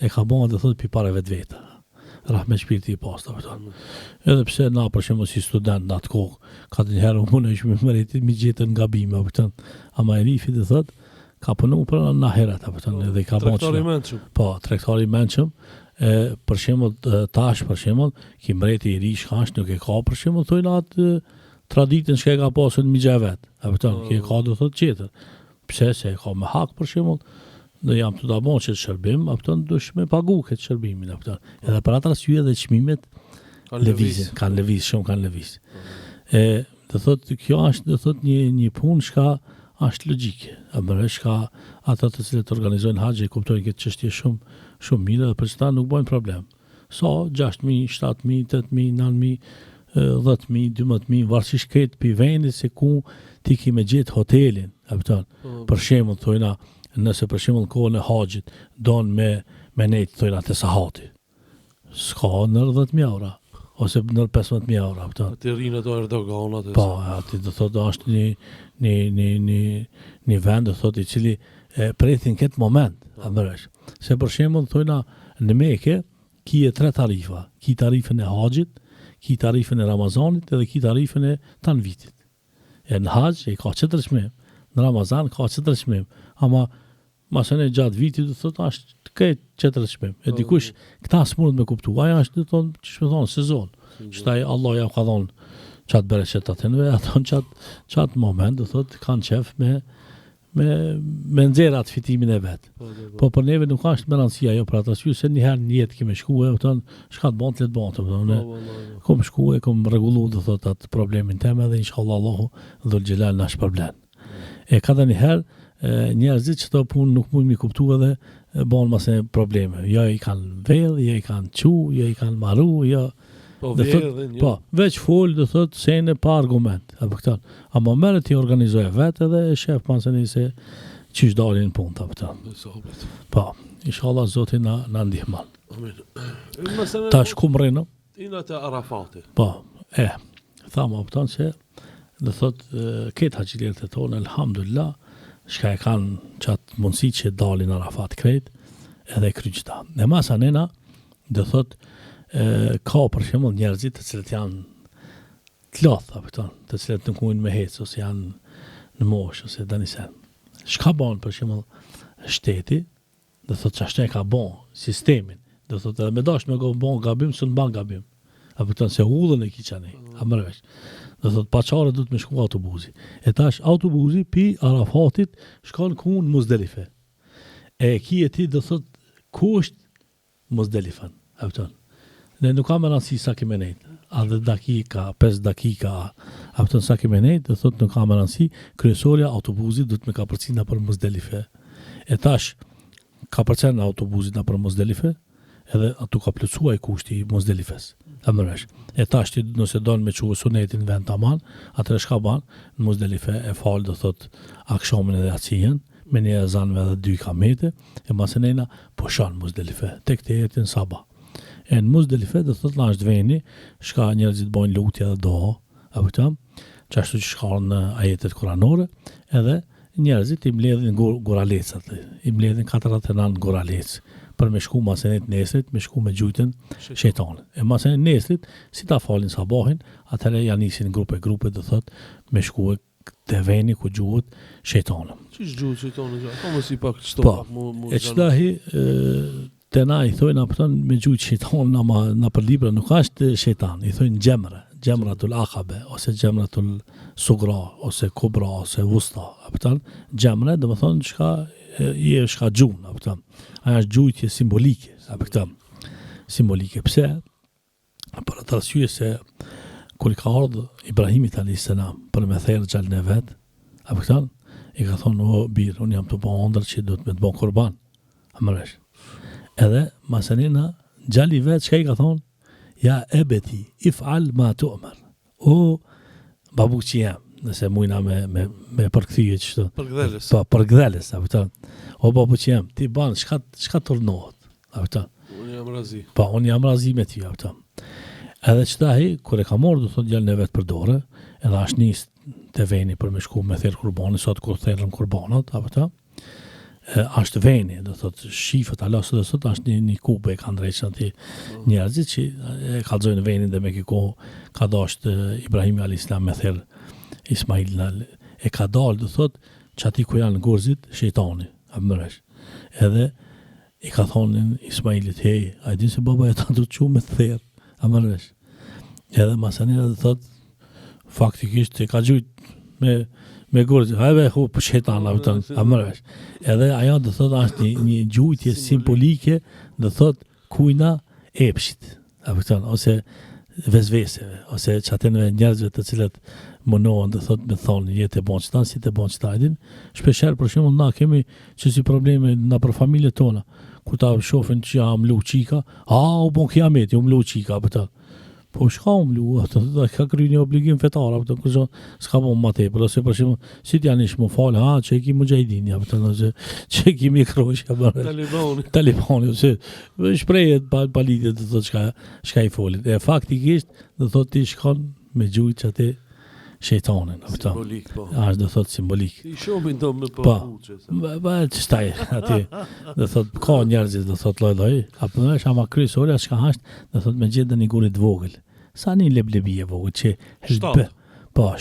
e ka bën do thot pi parave të veta. Rahme shpirti i pastë apo. Edhe pse na për shembull si student në atë kohë, ka të herë unë më meriti mi gjetën gabime apo këtan. Ama Erifi do thot ka punu për në herat apo këtan edhe ka bën. Tregtari i mençëm. Po, tregtari i mençëm. Për shembull tash për shembull, ki mbreti i ri shkash nuk e ka për shembull thonë atë traditën që e ka pasur në Mixhavet. Apo këtan, ki e ka do thot tjetër. Pse se e ka me hak për shembull, do jam të ta bëj çet shërbim, apo dush me pagu këtë shërbimin apo. Edhe për atë arsye edhe çmimet lëvizin, kanë lëviz, shumë kanë lëviz. Do thotë kjo është do thotë një punë që është logjike. Apo është ata të cilët organizojnë haxhi kuptojnë këtë çështje shumë mirë dhe për çfarë nuk bëjnë problem. Sa 6000, 7000, 8000, 9000, 10000, 12000 varësisht këtë pi vendit se ku ti ke me gjetë hotelin, apo për shembull thonë nëse për shembull kohën e haxhit don me nejt thonë atë sahati. S'ka në 10.000 euro ose në 15.000 euro apo. Atë rinë ato Erdoganat. Po, aty do thotë është një vend do thotë i cili pretin këtë moment, apo. Se për shembull thonë në Mekë ki 3 tarifa, ki tarifën e haxhit, ki tarifën e Ramazanit edhe ki tarifën e tan vitit. Në haxh e ka 4 çmim, në Ramazan ka 4 çmim, ama masën e gjatë vitit do thotë është këtë 4 çmim. E dikush këta s'mund me kuptuar, ajo është do thonë ç'më thon sezon. Çtaj Allah ja ka dhon çat bereqet atë, ato çat moment do thotë kanë qef me nxjerr atë fitimin e vet. Po për neve nuk është me rëndësi ajo për atë se një herë në jetë kemi shkuar, thon, çka të bën, le të bën, kom shkuar, kom rregulluar do thot atë problemin tim edhe inshallah Allahu dhul xhelal na shpërblen. E ka një herë njerëzit që të punë nuk mund mi kuptu edhe bon mëse probleme. Ja i kanë vedh, ja i kanë qu, ja i kanë maru, ja... Po, veç fol, dhe thot, sene pa argument. Ama merë t'i organizoj vetë edhe shef panseni se qish dalin punë të pëtën. Po, inshallah Zotin na ndihman. Ta shkum rinë. Ina të Arafati. Po, thama pëtën se, dhe thot, këtë haqilirët e tonë, elhamdulillah, shka e kanë qatë mundësi që dalin Arafat krejt, edhe kryqta. Në masa nena, dhe thot, ka për shembull njerëzit të cilët janë të lodhë, të cilët nuk mundin me hecë, ose janë në moshë, ose dani sen. Shka bën për shembull shteti, dhe thot çashtë e ka bën sistemin, dhe thot edhe me dash me bën gabim, s'u ban gabim. Se ullën e kiçani, a mërvesh. Dhe thot paçare duhet me shku autobusi. E tash autobusi pi Arafatit shkon ku në Muzdelife. E kijeti dhe thot kusht Muzdelifan, Ne nuk kam rëndësi sa keme nejtë, a 10 dakika, 5 dakika, a pëtën sa keme nejtë, dhe thot nuk kam rëndësi, kryesorja autobusit dhëtë me ka përcina për Muzdelife. E tash, ka përcina autobusit në për Muzdelife, edhe atu ka plëcua i kushti i Muzdelifes. E tash, ti nëse donë me quë sunetin vend të aman, atër e shka ban, në Muzdelife e falë dhe thot akshomin edhe acijen, me një zanve dhe 2 kamete, e masenena poshan Muzdelife, tek të jetin sabah. E në Muzdelife dhe thot në është veni, shka njerëzit bojnë lutja dhe doho, që ashtu që shka në ajetet kuranore, edhe njerëzit i mbledhin guralecat, i mbledhin 49 guralec, për me shku masenet nesrit, me shku me gjujtën shejtanin. E masenet nesrit, si ta falin sabahin, atëre janë nisin grupe dhe thot me shku të veni ku gjuhët shejtanin. Qish gjuhët shejtanin? Ka më si pak qëto? E qëtahi... Të na i thojnë apëton me gjujtë shejtan në për libra nuk ashtë shejtan, i thojnë gjemratul akabe, ose gjemratul sugra, ose kubra, ose vusta, apëton, gjemre dhe më thonë shka gjunë, apëton, aja është gjujtje simbolike, apëton, simbolike, pse, për atë arsye se, kur i ka ardhë Ibrahimit a.s. për me thejrë gjallën e vetë, apëton, i ka thonë, o birë, unë jam të po ndër që do të me të bon kurban, amëresh. Edhe masanina gjalli vetë që i ka thonë, ja ebeti, if'al ma tu'mar. O babu që jam, nëse mujna me përkëthyje qështu. Përgdheles. Pa, përgdheles, o babu që jam, ti banë, shka tërnohet. Unë jam razi. Pa, unë jam razi me ty. Edhe që dahi, kër e ka morë, do thot gjallin e vetë për dore, edhe ashtë njësë të veni për me shku me thirë kurbani, sot kur thirën kurbanat, është veni, do thot shifët alasë, do thot është një kube e kanë drejqën ati njerëzit që e kalzojnë venin dhe me kiko ka dasht Ibrahimi a.s. me thirë Ismail e ka dalë, do thot që ati ku janë gorzit shejtani, edhe i ka thonin Ismailit, hej, a i din se baba e ta du të që me thirë, edhe masanira do thot faktikisht e ka gjujt me gurë, hajve hu për shejtana, edhe ajo dhe thot është një gjujtje simbolike dhe thot kujna epshit, ose vezveseve, ose që atenve njerëzve të cilët mënohen dhe thot me thonë jetë e bon qëta, si të bon qëta edin, shpesher për shumë na kemi që si probleme na për familje tona, kur ta shofin që ja mlu qika, u bon kiameti, mlu qika, po shka mlu, ka kry një obligim fetar, kërë s'ka bon ma tepër, ose për shumë, si t'janë ishë më falë, që e ki më gjajdinja, që e ki mikroshja, talibani, ose shprejet palitit dhe thot shka i folit. E faktikisht, dhe thot ti shkon me gjujt që ati shejtanin. Simbolik, po. Ashtë dhe thot simbolik. I shumin do me përpuqe. Që staj, ati, dhe thot, ka njerëzit, dhe thot loj, apo në është ama kryesorja shka ashtë, dhe thot me gjithë dhe një gurit vogël. Sa një leblebije vogël që 7, për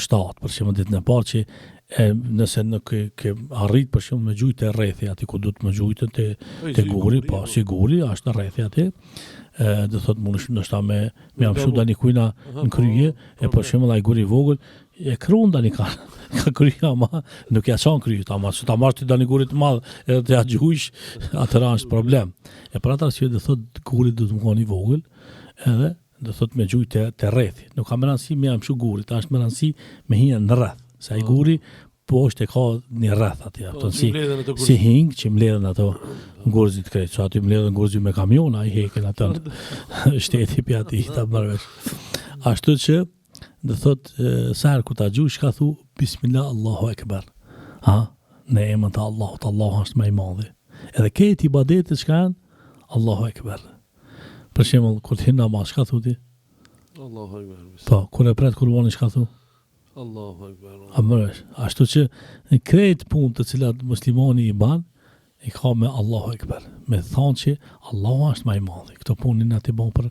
që më ditë në parë që nëse nuk ke arrit për shumë me gjujtë e rrethi aty ku du të më gjujtë te guri, po si guri, është rrethi aty. Do thot mundesh ndoshta me amshu tani kujna në kryje, e për shembull ai guri i vogël e krun tani ka kryja ama nuk ja çon kryet, ama se ta marrë ti tani guri të madh edhe të ja gjujsh, atëra është problem. E për atë arsye do thot guri do të mkon i vogël, edhe do thot me gjujtë të rrethi. Nuk ka më rëndësi me amshu gurit, është më rëndësi me hija në rreth. Se ai guri poshtë e ka një rreth aty, si hing që mbledhen ato ngurzit krejt, so aty mbledhen ngurzit me kamion, ai hekin atë shteti pi aty ta marrësh. Ashtu që do thot sa herë kur ta gjush ka thu bismillah Allahu akbar. Në emrin të Allahut, Allahu është më i madh. Edhe këtë ibadetet që kanë Allahu akbar. Për shembull kur të hin namaz ka thuti Allahu akbar. Po, kur e pret kurbanin çka thu? Allahu akbar. Amërësh, ashtu që në krejt punë të cilat muslimani i ban, i ka me Allahu Ekber, me thonë që Allahu është më i madhi. Këto punin aty bon për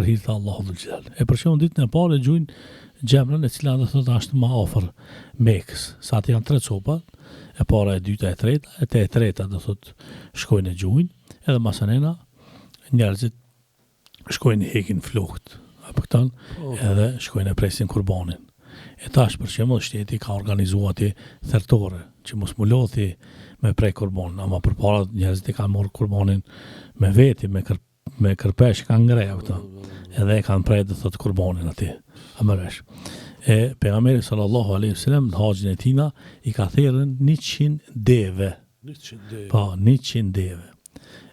hir të Allahu dhul xhelal. E për shembull ditën e parë gjujnë xhamrën e cila do thotë është më afër Mekës. Sa aty janë 3 copa, e para, e dyta, e treta, e treta do thotë shkojnë e gjujnë, edhe masanena njerëzit shkojnë hekin flokt. Apo këtan edhe shkojnë e presin kurbanin. E tash për shembull shteti ka organizuar aty thertore që mos mu lodhi me prej kurban, ama përpara njerëzit e kanë marrë kurbanin me veti, me kërpesh kanë ngreja këto. Edhe e kanë prej do thotë kurbanin aty. Amëresh. E pejgamberi sallallahu alaihi wasallam në haxhin e tina i ka thërën 100 deve. 100 deve. Po, 100 deve.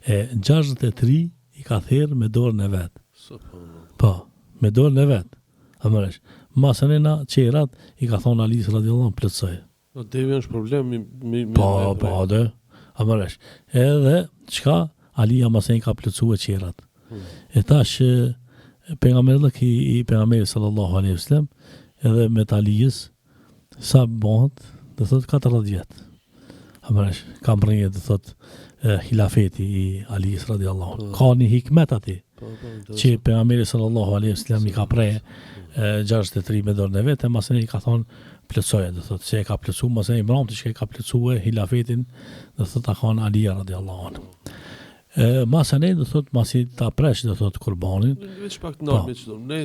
E 63 i ka thërë me dorën e vet. Po, me dorën e vet. Amëresh. Masanena qerat i ka thonë Alis radiallahu anhu plotësoj. Devi është problem Po, dhe. Amëresh. Edhe çka Alia masen ka plotësuar qerat. E tash pejgamberi i pejgamberit sallallahu alaihi wasallam edhe me Alijës sa bëhet, do thot 40 vjet. Amëresh, kam bërë do thot hilafeti i Alijës radiallahu anhu. Ka një hikmet aty. Që pejgamberi sallallahu alaihi wasallam i ka prej 63 me dorën e vet, e masën i ka thonë plotësoje, do thotë se e ka plotësuar, masën i mbromti që e ka plotësuar hilafetin, do thotë ta kanë Ali radiallahu anhu. Masën do thotë masi ta presh do thotë kurbanin. Veç pak të ndalë me çdo. Ne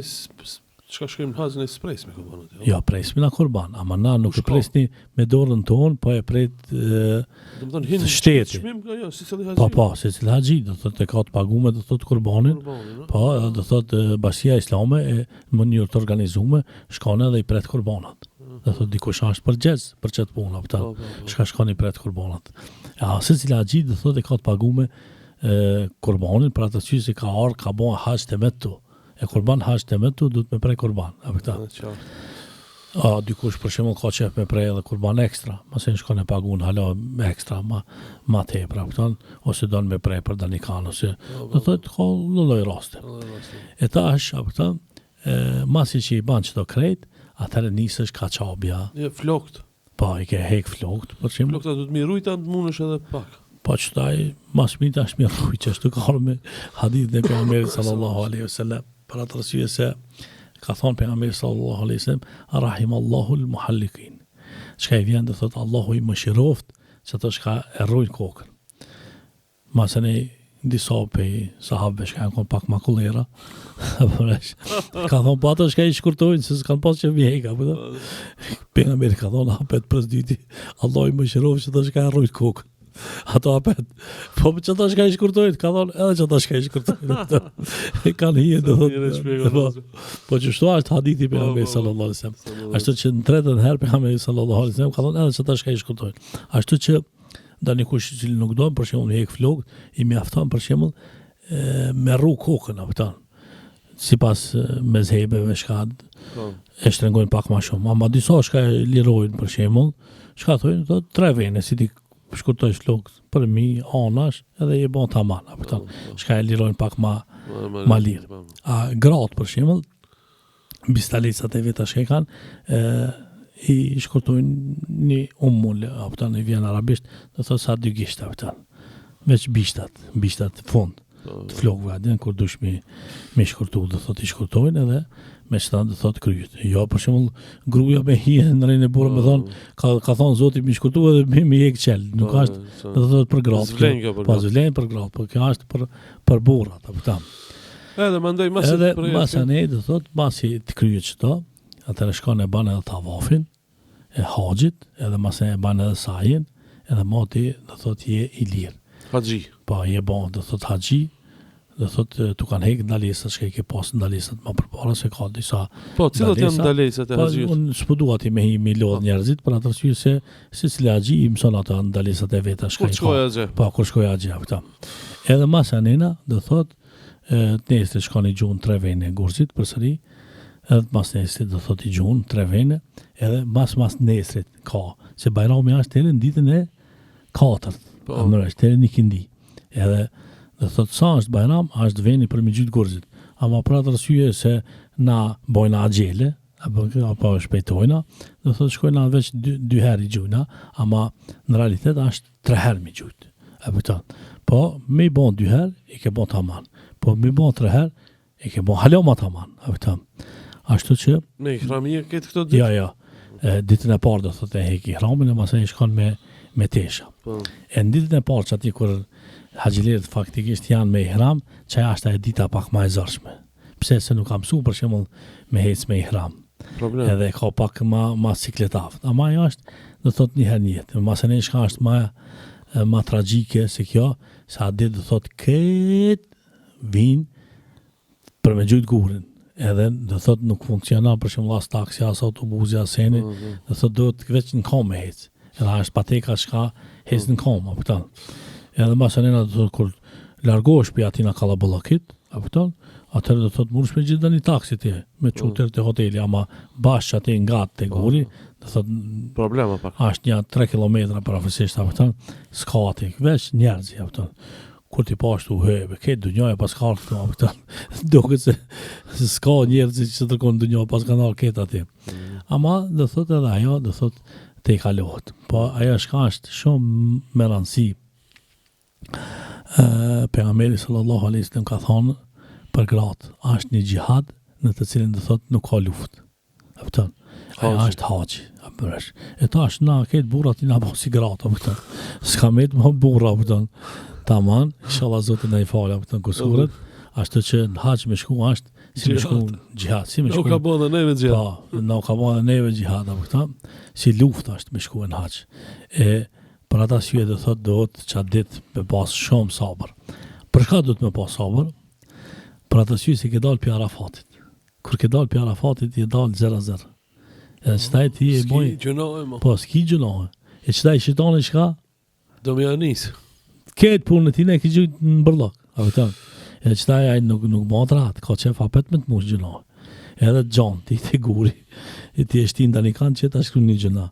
çka shkojmë në hazën e spres me kurbanat. Jo, presmi na kurban, ama na nuk e presni me dorën tonë, po e pret domethënë hin shteti. Jo, si cili haxhi. Po, si cili haxhi, do thotë ka të paguar do thotë kurbanin. Po, do thotë Bashkia Islame e në mënyrë të organizuar shkon edhe i pret kurbanat. Do thotë dikush është për xhez, për çet punë apo çka shkon i pret kurbanat. Si cili haxhi do thotë ka të paguar kurbanin për atë që ka ardhur ka bën hax temetu. E kurban hax temetu do të me prej kurban, apo këta. Dikush për shembull ka qef me prej edhe kurban ekstra, mase shkon e pagun hala me ekstra, ma tepër, kupton, ose don me prej për danikan ose do thotë ka lloj raste. E tash, apo këta, masi që i ban çdo krejt, atëherë nisesh kaçabja. Flokt. Po, i ke hek flokt, për shembull. Flokta do të mirujta, mundesh edhe pak. Po çtaj, mas mita është mirë që ashtu ka me hadithin e pejgamberit sallallahu alaihi wasallam. Për atë arsye se ka thonë pejgamberi sallallahu alaihi wasallam, rahimallahu al-muhalliqin. Çka i vjen do thotë Allahu i mëshiroft që ato shka e rrojnë kokën. Masane disa pe sahabë që kanë pak makullera. Ka thonë po ato shka i shkurtojnë se s'kan pas që mjeka. Pejgamberi ka thonë hapet presdyti, Allahu i mëshiroft që ato shka e rrojnë kokën. Ato apet, po që ta shka i shkurtojnë, ka thonë edhe që ta shka i shkurtojnë. Kanë hije, do thotë. Po që shtu ashtë hadithi pejgamberi sallallahu alaihi wasallam. Ashtu që në tretën herë pejgamberi sallallahu alaihi wasallam ka thonë edhe që ta shka i shkurtojnë. Ashtu që dani kush që nuk do, për shembull hek flokt, i mjafton për shembull me rru kokën apo tan. Sipas mezhebeve shka e shtrëngojnë pak më shumë. Ama disa shka e lirojnë për shembull, shka thonë do 3 vene si ti shkurtoj flokt për mi anash edhe i bon taman apo tan. Shka e lirojnë pak ma lirë. Gratë për shembull, bistalecat e veta që kanë i shkurtojnë një umull apo tan i vjen arabisht, do thotë sa 2 gishta apo tan. Veç bishtat fund. të flokëve adin, kur dush me shkurtu, do thot I shkurtojnë edhe me qëta do thot kryet. Jo, për shembull gruaja me hije në rrejnë e burë me thonë, ka thonë Zoti me shkurtu edhe me jek qel. Nuk është do thot për gratë. Zvlen kjo për Po zvlen për gratë, po kjo është për burrat, apo tam. Edhe mendoj masi Edhe masane do thot, masi të kryet çdo, atëherë shkon e bën edhe tavafin e haxhit, edhe masane e bën edhe sajin, edhe moti do thot je I lirë. Haxhi. Po je bon do thot haxhi, do thot tu kanë hek ndalesat që I ke pas ndalesat më përpara se ka disa. Po, cilat janë ndalesa, ndalesat e Po haxhit? unë s'po dua ti me lodh njerëzit për atë arsye se secili haxhi I mëson ato ndalesat e veta Kur shkoj haxhi? Po, kur shkoj haxhi afta. Edhe masanena do thot nesër shkoni gjuhën 3 vene e Gurzit përsëri, edhe mas nesrit do thot I gjuhën 3 vene, edhe mas nesrit ka, se Bajrami është deri në ditën e 4. Po. Është deri në ikindi. Edhe do thot sa është Bajram, është veni për me gjyt Gurzit. Ama për atë arsye se na bojna agjele, apo shpejtojna, do thot shkojna veç 2 herë I gjujna, ama në realitet është 3 herë me gjujt. E kupton? Po me I bon 2 herë, I ke bon taman. Po me bon 3 herë, I ke bon haloma taman. E kupton? Ashtu që Me ihramia këtë këto ditë? jo. Ditën e parë do thotë e hek ihramin e masaj shkon me tesha. Po. E në ditën e parë që ati kur haxhilerët faktikisht janë me ihram, që është e dita pak më e zërshme. Pse se nuk kam mësuar për shembull me hec me ihram. Problem. Edhe ka pak ma sikletaft. Ama ajo është do thotë një herë në jetë. Masane shka është ma tragjike se kjo, se a ditë do thotë këtë vinë për me gjujtë gurin. Edhe do thotë nuk funksionon për shembull as taksi, as autobusi, as seni, do thotë duhet veç në kom me hec. Edhe është pateka shka hec në kom, apo kupton. Edhe masanena do thotë kur largohesh për atina kallaballakit, apo kupton, atëherë do thotë mundësh me gjithë një taksi ti, me çuter te hoteli, ama bash aty nga te guri, do thotë Problema pak. është një 3 kilometra parafisisht, apo kupton, s'ka aty, veç njerëz, apo kupton. Kur ti pashtu hebe, këtë dunjoja pas ka ardhur këtu, apo kupton. Duket se s'ka njerëz që tërkon dunjoja pas kanë ardhur këtë aty. Ama do thotë edhe ajo, do thotë te I kalohet. Po ajo shka është shumë me rëndësi. Pejgamberi sallallahu alaihi wasallam ka thonë për gratë, është një xhihad në të cilin do thotë nuk ka luftë. A kupton? Ajo Haxhi. është haxhi. A bëresh. E tash na këtë burrat I na bën si gratë, a kupton? S'ka me të më burra, a kupton? Tamam, inshallah Zoti na I falë, a kupton kusuret. Ashtu që në haxh me shku është si me shku xhihad, si me Nuk shku. ka bën dhe neve gjithë. Po, nuk ka bën neve xhihad, apo kupton? Si luftë është me shku në haxh. E për ata syje do thotë duhet çat ditë me pas shumë sabër. Për çka duhet me pas sabër? Për ata syje se ke dal pi Arafatit. Kur ke dal pi Arafatit je dal 0-0. Edhe çtaj ti e boj. Gjënohe mo. Po s'ki gjunohe. E çtaj shitoni çka? Do me anis. Këtë punën e tine e ki gjujt në bërlok. A vëtën? Edhe qëtaj ajë nuk bëhet ratë, ka qef apet me të mush gjënohë. Edhe gjonë, ti të guri, e ti e shtin da një kanë që ta shkru një gjëna.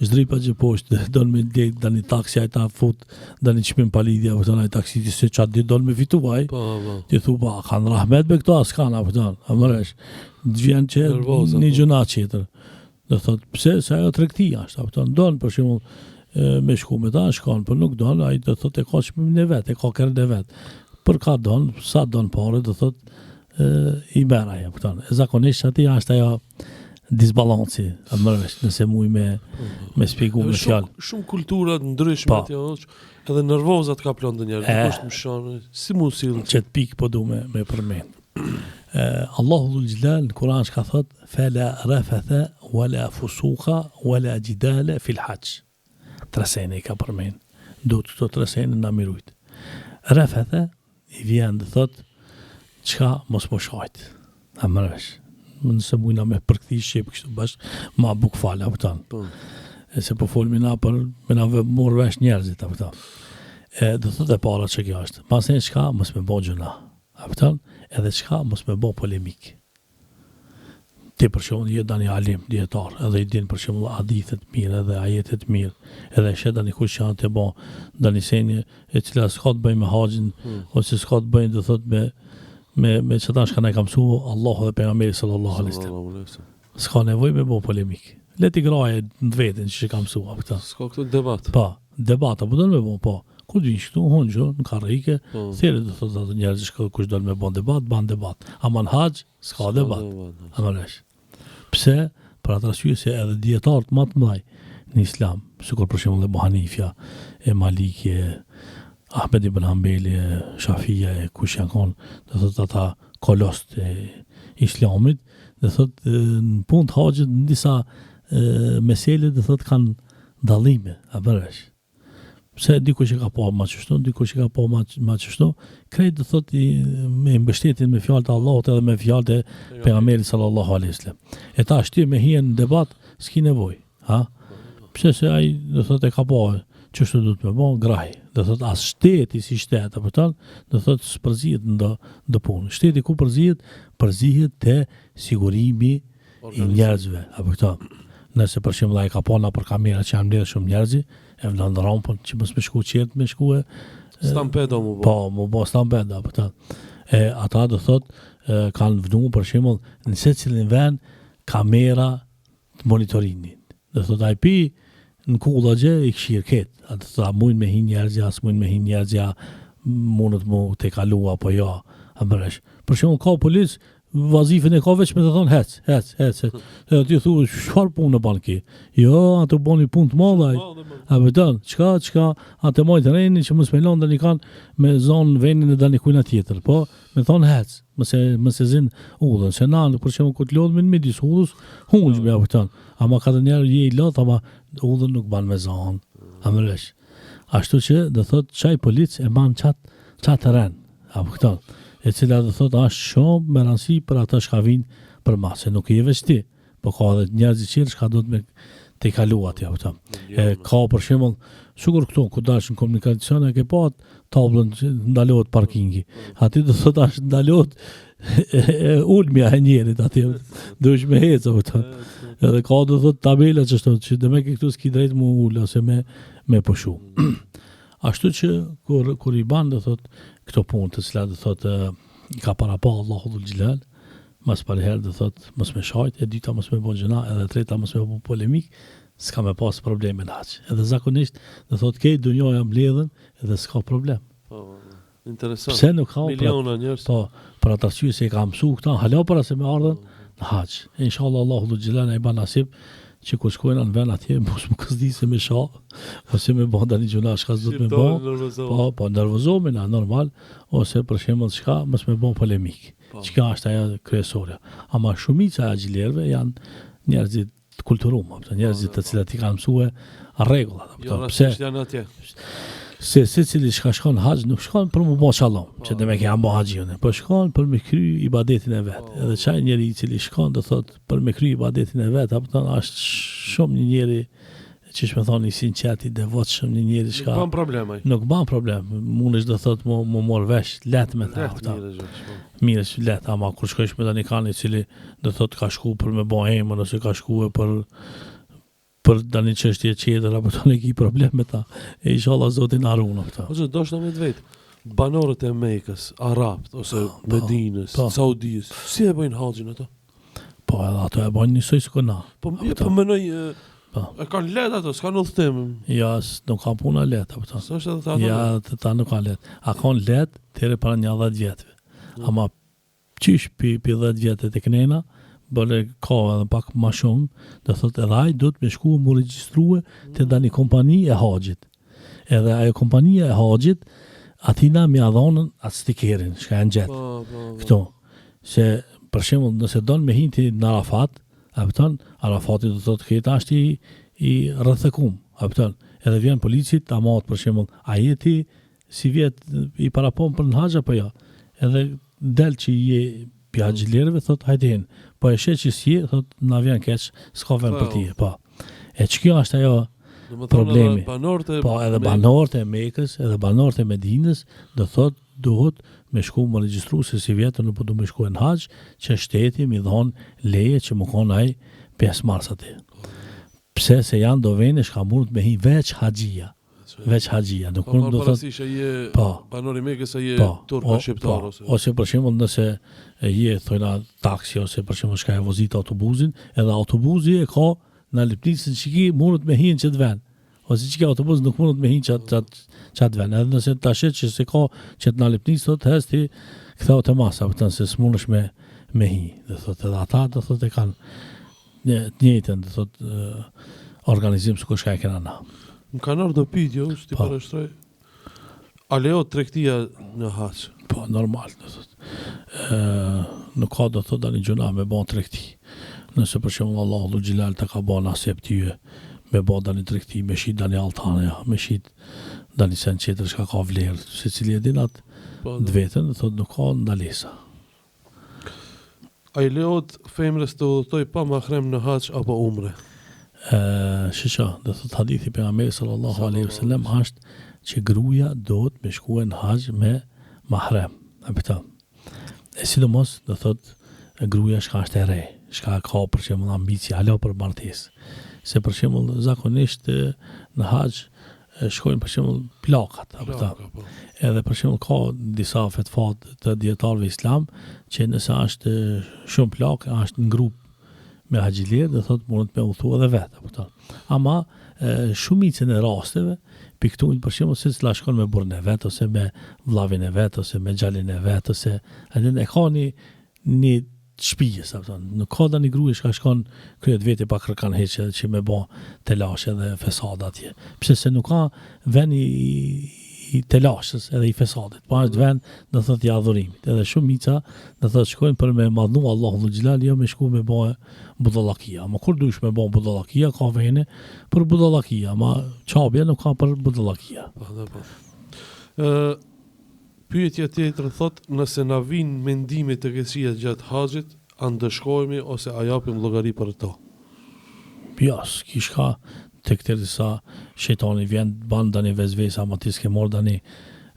Zdripa që poshtë, donë me djekë da një taksi, a ta fut, da një qëpim palidhja, vëtën, a i taksi, ti se qatë ditë donë me fitu, aj. Po. Ti thu, ba, kanë rahmet me këto, as kanë, a vëtën, a mëresh. Dvjen që Nervoza, një po. gjëna qëtër. Dhe thot, pse, se ajo tregtia është, a vëtën, donë, për shembull, me shku me ta, shkon, për nuk donë, a i do thot e ka qëpim në vetë, e ka kërën e vetë. Për ka donë, sa donë pare, do thot, I bera ja, këtan. E zakonisht ati është ajo disbalanci, a mërvesh, nëse muj me spiku me fjallë. Shumë kulturat ndryshme Po. atje, edhe nervozat ka plan të njerë. Nuk është më shonë, si mu silë. Që të pikë po du me përmen. Allahu dhul Gjilal në Kur'an shka thot, fela rafatha, wala fusuka, wala gjidale fil haqë. Tresene I ka përmen. Do të këto tresene në mirujt. Rafatha I vjen dhe thot, qka mos më shajt. A mërvesh. Nëse mujna me përkëthi shqip kështu bashk, ma buk falë, apëtan. Po. E se po folmi na për, me na morë vesh njerëzit, apëtan. Dhe thot e para që kjo është. Pasën qka mos me bo gjëna, apëtan, edhe qka mos me bo polemik. Ti për shumë jetë da një alim, djetar, edhe I din për shumë hadithet mirë, edhe ajetet mirë, edhe e shetë da një kush që anë të bo, da një senje e cila s'ka të bëjnë me haqin, ose s'ka të bëjnë, dhe thot me qëta shka ne kam su, Allahu dhe pejgamberi sallallahu alaihi wasallam. S'ka nevoj me bo polemik. Leti graje në vetin që kam su, apëta. S'ka këtu debat. Po, debata, po do me bo, po. Kur din këtu, honxho, në karrike, Po. thirrë do thotë ato njerëz që kush do me bën debat, ban debat. Ama në haxh s'ka debat. Amalesh. Pse? Për atë arsye se edhe dietarët më të mëdhej në Islam, sikur për shembull Ebu Hanifja, e Maliki, Ahmed ibn Hanbeli, Shafia, kush janë konë, do thotë ata kolost e Islamit, do thotë në punë të haxhit në disa mesele do thotë kanë dallime, amalesh. Pse dikush e ka pa ma qështu, dikush e ka pa ma qështu, krejt do thotë me mbështetjen me fjalët e Allahut edhe me fjalët e pejgamberit sallallahu alaihi wasallam. E ta shtyr me hien në debat, s'ki nevojë, ha? Pse se ai do thotë e ka pa qështu do të më bën graj. Do thotë as shteti si shtet, apo ton, do thotë s'përzihet në punë. Shteti ku përzihet te sigurimi i njerëzve, apo ton. Nëse për shembull ai ka pa na për kamera që janë mbledhur shumë njerëz, e vlan rampën që mos më shku qert me shkuë. Stampedo mu bo. Po, mu bo stampedo, apo ta. Ata do thot kanë vënë për shembull në secilin vend kamera të monitorimit. Do thot ai pi në kullagje i këshir ket. Atë sa mund me hin njerëzja, as mund me hin njerëzja, mundet mu te kalu apo jo. Amresh. Për shembull ka policë vazifën e ka veç me të thonë hec. E ti thu, çfarë punë bën ki? Jo, ato boni punë të madhe. A vetëm, çka, atë moj treni që mos me lënë tani kanë me zonë vendin e dani kujna tjetër, po me thonë hec, mos e zin udhën, se na për shembull ku të lodhemi në midis udhës, hunj me vetëm. Ama ka të njerë je i lot, ama udhën nuk ban me zonë. Amëlesh. Ashtu që do thotë çaj policë e ban çat terren. Apo këto. E cila do thotë është shumë me rëndësi për ata që vinë për masë, nuk i veç ti, po ka edhe njerëz të tjerë që do të me te kalu atje apo. Ka për shembull, sigur këtu ku dash në komunikacion e ke pa tablën që ndalohet parkingi. Aty do thotë është ndalohet ulmja e njerit atje. Duhesh me ecë apo. Edhe ka do thotë tabela që do me ke këtu s'ki drejt mu ul ose me pushu. Ashtu që kur i ban do thotë këto punë të cilat do thotë i ka para pa Allahu dhul xhelal, mas për herë do thotë mos me shajt, e dyta mos me bën gjëna, edhe treta mos me bën polemik, s'ka me pas probleme në haç. Edhe zakonisht do thotë ke dunjoja mbledhen edhe s'ka problem. Po, interesant. Pse nuk ka miliona njerëz? Po, për atë arsye se e ka mësuar këta, hala para se me ardhen në haç. Inshallah Allahu dhul xhelal ai ban nasib që kur shkojnë në vend atje mos më kësdise me shah ose me bën tani gjuna çka do të më bën. Po nervozohemi na normal ose për shembull çka mos më bën polemik. Çka është ajo kryesore. Ama shumica e agjilerëve janë njerëz të kulturuar, njerëz të cilët i kanë mësuar rregullat, apo pse janë atje. Se secili që shkon haxh nuk shkon për më bë shalom, që dhe me ke ambo haxhin, po shkon për me kry ibadetin e vet. Edhe çaj njeri i cili shkon do thot për me kry ibadetin e vet, apo thon është shumë një njeri që më thoni i sinqert i devotshëm, një njeri që Nuk ban problem ai. nuk ban problem. Mundesh do thot më mor vesh let me ta. Mirë, let, ama kur shkosh me tani kanë i cili do thot ka shku për me bë emër ose ka shkuar për tani çështje tjetër apo tani ki problem me ta. E inshallah Zoti na ruan ata. Ose doshta me vet. Banorët e Mekës, Arabët ose Medinës, Saudis, si e bëjnë haxhin ato? Po edhe ato e bën njësoj si na. Po mënoj e kanë let ato, s'kan udhtim. Ja, nuk ka puna let apo ta. S'është edhe ta. Ja, ta nuk ka let. A kanë let deri para një 10 vjetëve. Ama çish pi 10 vjetë tek nena, bële ka edhe pak ma shumë, do thotë edhe ai do të me shku më regjistrue të da një kompani e haxhit. Edhe ajo kompania e haxhit, atina mi adhonën atë stikerin, shka e në gjetë. Këto. Se, për shembull, nëse donë me hinti në Arafat, apëton, Arafati do thotë këta është i rrethëkum, apëton. Edhe vjen policit, ta matë për shembull, a jeti si vjetë i parapon për në haxh apo jo? Edhe del që je pja gjillerëve, thot hajde hin. Po e shet që si, thot na vjen keq, s'ka vend për ti, po. E që kjo është ajo problemi. Po edhe banorët e Mekës, edhe banorët e Medinës, do thot duhet me shku më regjistru se si vjetër nuk po du me shku në haxh, që shteti mi dhonë leje që më konë ai 5 mars aty. Pse se janë do vene shka mund me hi veç haxhia. Veç haxhia, nuk mund do thotë se je banor i Mekës se je turk shqiptar ose për shembull nëse je thojna taksi ose për shembull shka e vozit autobusin, edhe autobusi e ka në lipnicën që ki mundet me hinë që të ven. ose që ka autobus nuk mundet me hinë qatë vend. Edhe nëse ta shet që se ka që të nalipnis, thot, hes ti këtheu të masa, pëtën se s'munësh me hi. Dhe thot, edhe ata, dhe thot, e kanë njëjtën, dhe thot, organizim së kush ka e kena na. Më kanë ardhur në pyetje, që ti përshtroj. A lejohet tregtia në haç? Po, normal, dhe thot. Nuk ka, dhe thot, dani gjuna me bon tregti. Nëse për shembull Allahu Xhelal të ka bën nasip tyje me bë dani tregti, me shit dani altane, me shit dani sen qetër çka ka vlerë, secili e din atë vetën, thotë nuk ka ndalesa. A i lejohet femrës të udhëtoj pa mahrem në haç apo umre? Shisha, dhe thot hadithi pejgamberit sallallahu alaihi wasallam është që gruaja duhet me shkuar në hax me mahrem. Apo e sidomos do thot gruaja shka është e re, shka ka për shembull ambicie alo për martesë. Se për shembull zakonisht në hax shkojnë për shembull plakat, apo edhe për shembull ka disa fetfat të dietarëve islam që nëse është shumë plak, është në grup me haxhiler, do thotë mund të me udhëtu edhe vetë, apo. Ama shumicën e rasteve piktuin për shembull se s'la shkon me burrën e vet ose me vllavin e vet ose me xhalin e vet ose edhe e ka një shtëpijës, apo. Nuk ka dani gruash që shkon kryet vete pa kërkan heqë që me bë telash edhe fesad atje. Pse se nuk ka vend i telashës edhe i fesadit, po është vend do thotë i adhurimit. Edhe shumica do thotë shkojnë për me madhnu Allahu Xhelal, jo me shku me bë budallakia. Ma kur dush me bë budallakia ka vene për budallakia, ma çabja nuk ka për budallakia. Po. Pyetja tjetër thot, nëse na vinë mendime të keqësia gjatë haxhit, a ndëshkohemi ose a japim llogari për to? Jas, kishka tek disa shejtani vjen ban dani vezvesa, ama ti s'ke marr dani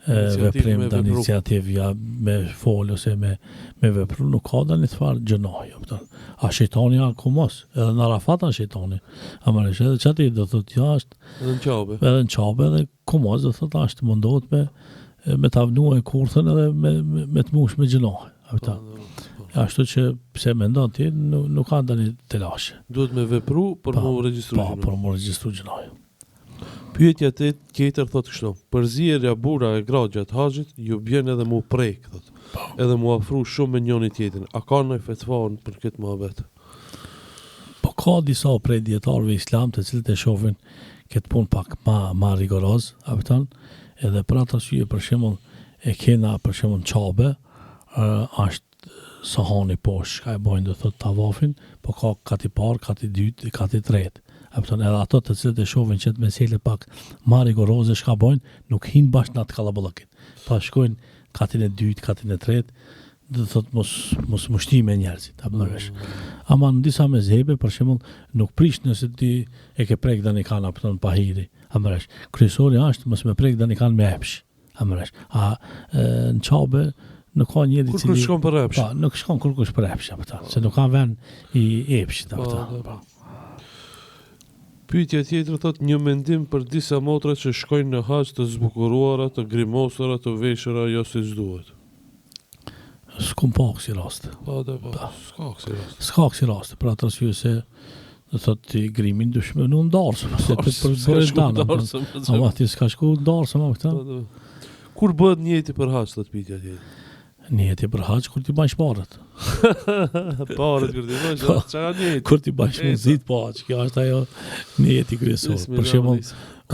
veprim dani iniciativë me fol ose me vepru, nuk ka dani çfarë gjënoj, apo. A shejtani ku mos, edhe në Arafat shejtani. Ama edhe çati do thotë jashtë, edhe në qabe. Edhe në qabe edhe ku mos do thotë ashtë mundohet me ta vnuaj kurthën edhe me të mush me gjënohë. Ashtu që pse mendon ti nuk ka ndonjë telashe. Duhet me vepru për mu regjistru gjënohë. Për mu regjistru gjënohë. Pyetja tjetër thot kështu, përzierja burra e gra gjatë haxhit ju bjen edhe mu prek, thot. Edhe mu afru shumë me njëri tjetrin. A ka ndonjë fetva për këtë mohabet? Po ka disa prej dietarëve islam të cilët e shohin këtë punë pak ma rigoroz, apo edhe për atë arsye për shembull e kena për shembull çabe është sahani poshtë, ka e bojnë do thotë tavafin, po ka kati parë, kati dytë, kati tretë. Apo edhe ato të cilët e shohin që të mesele pak ma rigoroze çka bojnë, nuk hin bashkë në atë kallaballëkin. Pa shkojnë katin e dytë, katin e tretë, do thotë mos mushtime njerëzit, apo vesh. Ama në disa mezhebe për shembull nuk prish nëse ti e ke prek dani kanë apo ton pahiri. Amresh, kryesori është mos me prek dani kanë me epsh. Amresh. Në qabe nuk ka njëri cili kur shkon për epsh. Po, nuk shkon kur kush për epsh, apo. Se nuk ka vend i epshit, apo. Pyetja tjetër thot një mendim për disa motra që shkojnë në haxh të zbukuruara, të grimosura, të veshura jo si duhet. S'kum pa kësi raste. S'ka kësi raste. S'ka kësi raste, për atë arsye se do thotë grimin dushme në ndarësëm, se për danë. Ama ti s'ka shku ndarësëm, apo. Kur bëhet njëti për haxh, thot pyetja tjetër? Njëti për haxh kur ti bash parët. Parët kur ti bash, çka njëti? Kur ti bash muzit po, kjo është ajo njëti kryesor. Për shembull,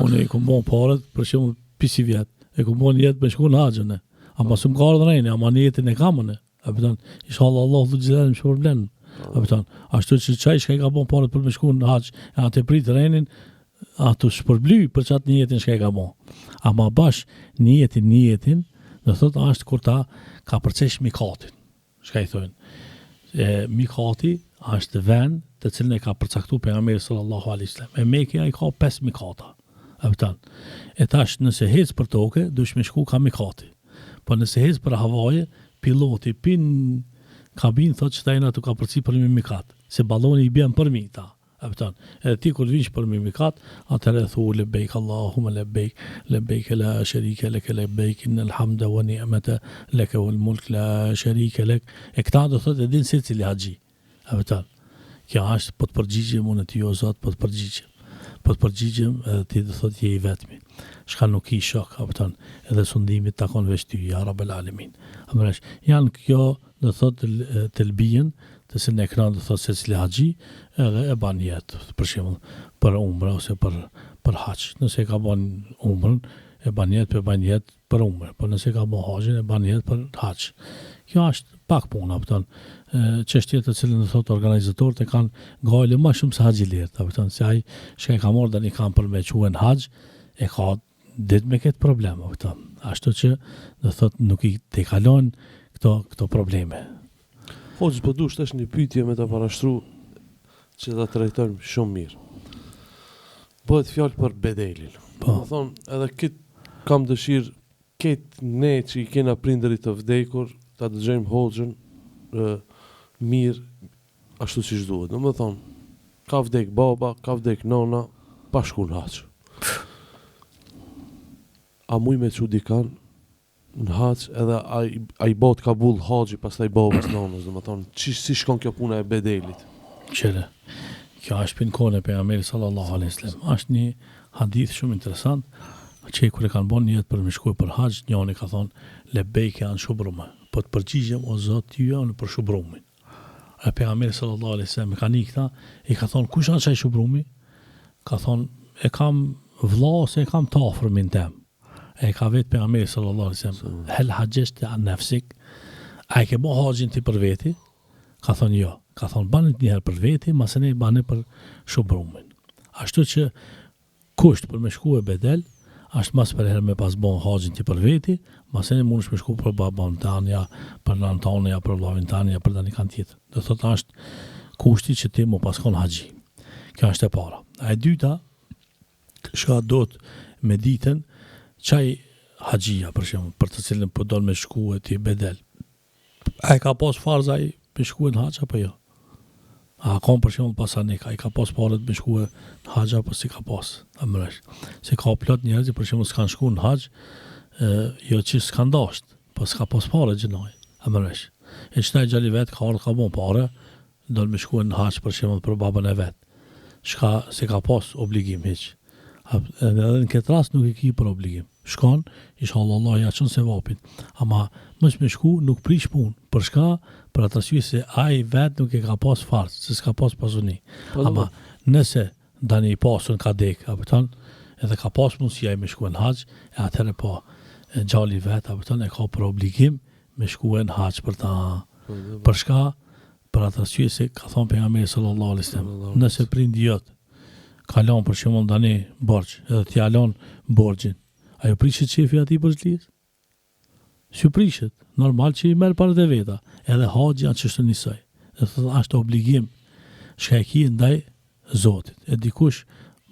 unë ku mbon parët, për shembull pisi vjet, e ku mbon jetë me shku në haxhën. Ama s'm ka ardhur rënë, ama njëtin e kam unë. Apo inshallah Allahu Xhelal më shpërblen. Apo ashtu që çaj që ka bën parët për me shku në haxh, atë prit rënin, ato shpërbly për çat njëtin që ka bën. Ama bash njëtin, do thotë është kur ta ka përcesh mikatin. Çka i thonë? Mikati është vend të cilën e ka përcaktuar pejgamberi sallallahu alaihi wasallam. E Mekja i ka 5 mikata. Apo e tash nëse hec për tokë, dush me shku ka mikati. Po nëse hec për havaje, piloti pin kabin thotë që tajna të ka përci për mi mikat, se baloni i bjen për mi ta. Edhe ti kur vish për mi mikat, atëherë thu lebejk Allahumma lebejk, lebejk la sharika lek, lebejk innal hamda wa ni'mata lek wal mulk la sharika lek. E këta do thotë din secili haxhi. Kjo është po të përgjigje mund të jo zot, po të përgjigje. po të përgjigjem edhe ti do thotë je i vetmi. Shka nuk i shok, kupton, edhe sundimit takon veç ty, ja Rabbel Alamin. Amresh, janë kjo do thotë të lbijen, të cilën e ekran do thotë secili haxhi, edhe e ban jetë, për shembull, për umrë ose për hax. Nëse ka bën umrën, e ban jetë për umrë, por nëse ka bën haxhin, e ban jetë për hax. Kjo është pak puna, kupton. Çështje të cilën do thotë organizatorët e kanë gale më shumë se haxhilerët, kupton, se ai që ka marrë tani kanë për me quhen hax, e ka ditë me këtë problem, kupton. Ashtu që do thotë nuk i te kalojnë këto probleme. Hoxh, po dush tash një pyetje me ta parashtru që ta trajtojmë shumë mirë. Bëhet fjalë për bedelin. Po. Do thonë, edhe këtë kam dëshirë këtë ne që i kena prindërit të vdekur, ta dëgjojmë Hoxhën mirë ashtu siç duhet. Do të thonë, ka vdek baba, ka vdek nona, pa shku në haç. A muj me çu dikan në haç edhe ai bot kabul haxhi pastaj babas nonës, do të thonë, si shkon kjo puna e bedelit? Qëre, kjo është për në kone për pejgamberit sallallahu alaihi wasallam. Është një hadith shumë interesant, që kur e kanë bën një jetë për me shkuar për haxh, njëri ka thonë lebejke an shubrume, po të përgjigjem o Zot ty janë për shubrumin. E pejgamberi sallallahu alaihi wasallam ka nikta, i ka thonë kush është ai shubrumi? Ka thonë e kam vëlla ose e kam të afërmin tem. E ka vetë pejgamberi sallallahu alaihi wasallam, hel hajjeshte an nafsik? A e ke bë haxhin ti për veti? Ka thonë jo. Ka thonë banë një herë për veti, masë ne banë për shubrumin. Ashtu që kusht për me shku e bedel, është mas për herë me pas bon haxhin ti për veti, masë ne mund është me shku për babon tanja, për nënë tanja, për vlavin tanja, për dani kanë tjetër. Do thotë është kushti që ti mu paskon haxhi. Kjo është e para. A e dyta, shka do të me ditën, qaj haxhia, për shembull, për të cilën po don me shku e ti bedel. A e ka pas farza i me shku e në haxh apo jo? A kom për shembull pasanik, ai ka pas parët me shku e në haxh apo si ka pas? Amresh. Se ka plot njerëz për shembull s'kan shku në haxh, jo që s'kan dasht, po s'ka pas parë gjinoj. Amresh. E çtaj gjali vet ka ardhur ka bon parë, do me shku në haxh për shembull për babën e vet. Shka se ka pas obligim hiç. Edhe në këtë rast nuk i ki për obligim. Shkon, inshallah Allah ja çon se vapin. Ama mos me shku nuk prish punë. Për shka? Për atë arsye se ai vet nuk e ka pas farz, se s'ka pas pasuni. Ama nëse dani i pasun ka dek, apo thon, edhe ka pas mundësi ai me shku në haxh, e atëherë po gjali vet, apo thon, e ka për obligim me shku në haxh për ta. Për shka? Për atë arsye se ka thon pejgamberi sallallahu alaihi wasallam, nëse prindi jot kalon për shembull tani borxh, edhe ti alon borxhin, ajo prishet shefi aty borxhlis? Si prishet? Normal që i merr parët e veta, edhe haxhi janë çështë njësoj. Dhe thotë është obligim që e ki ndaj Zotit. E dikush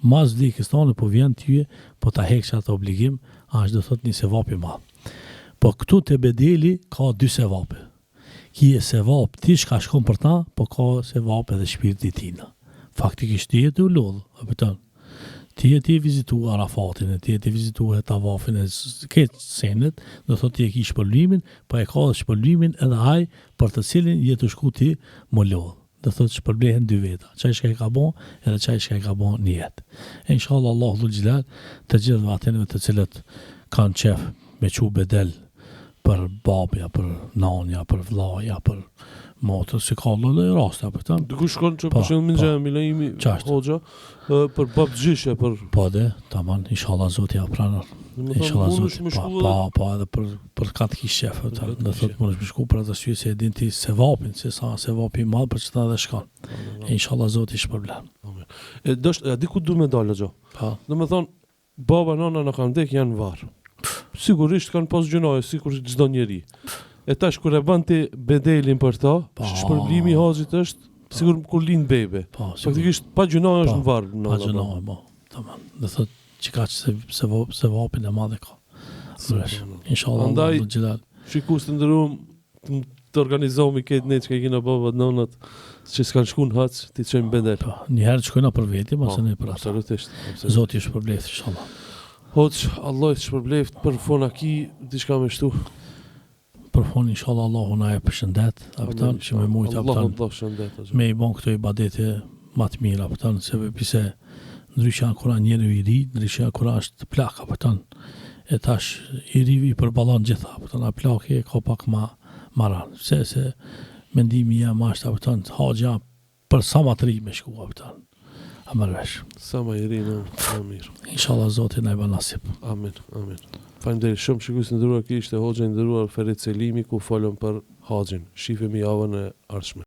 mas vdekjes tonë po vjen ty, po ta heqsh atë obligim, është do thotë një sevap i madh. Po këtu te bedeli ka dy sevape. Ki e sevap ti shka shkon për ta, po ka sevap edhe shpirti tina. Faktikisht ti e të ullodhë, apiton. Ti e ti vizitu Arafatin, ti e ti vizitu e Tavafin, e këtë senet, do thot ti e ki shpërblimin, po e ka dhe shpërblimin edhe aj për të cilin jetu shku ti më lodhë. Do thot shpërblehen dy veta, qaj shka i ka bon, edhe qaj shka i ka bon një jetë. E inshallah Allah dhul gjilal, të gjithë vatenve të cilët kanë qef me qu bedel për babja, për nanja, për vlaja, për motër, si ka lëllë e rasta, për ta. Dikush shkon që për shembull minxhe Milaimi Hoxha për bab gjyshe për po dhe, tamam, inshallah Zoti ja pranon. Inshallah Zoti. Po edhe për katë kish shef, do thotë mund të shku për atë arsye se e din ti sevapin, se sa sevapi i madh për çfarë edhe shkon. Inshallah Zoti shpërblen. Amen. E diku du me dalë xho. Po. Domethën baba nona në kanë dek janë varr. Sigurisht kanë pas gjunoje, sikur çdo njeri. E tash kur e bën ti bedelin për ta, shpërblimi i haxhit është sigur kur lind bebe. Faktikisht pa gjunoje është në varr. Pa gjunoje, po. Tamam. Do thotë që ka se vapin e madh e ka. Inshallah Allah do xhelal. Shikus të ndërum të organizohemi këtë ne që kena babat nonat që s'kan shku në haxh, ti çojmë bedel. Po, një herë shkojna për veti, mos ne për ata. Absolutisht. Zoti ju shpërbleft inshallah. Hoxh, Allah të shpërbleft për fonaki diçka më shtu. Për fond inshallah Allahu na e përshëndet, aftën që me mujt aftën. Allah shëndet. Me i bon këto ibadete më të mira, aftën se pse ndryshe kur njeriu i ri, ndryshe kur është plak, kupton. E tash i rivi përballon gjitha, kupton, a plaki ka pak ma ran. Se mendimi jam është, kupton, haxha për sa më të ri me shku, kupton. A më rresh. Sa më i ri më mirë. Inshallah Zoti na e bën nasip. Amin, amin. Faleminderit shumë, shikues të nderuar, kishte hoxha i nderuar Ferit Selimi ku folëm për haxhin. Shifemi javën e ardhshme.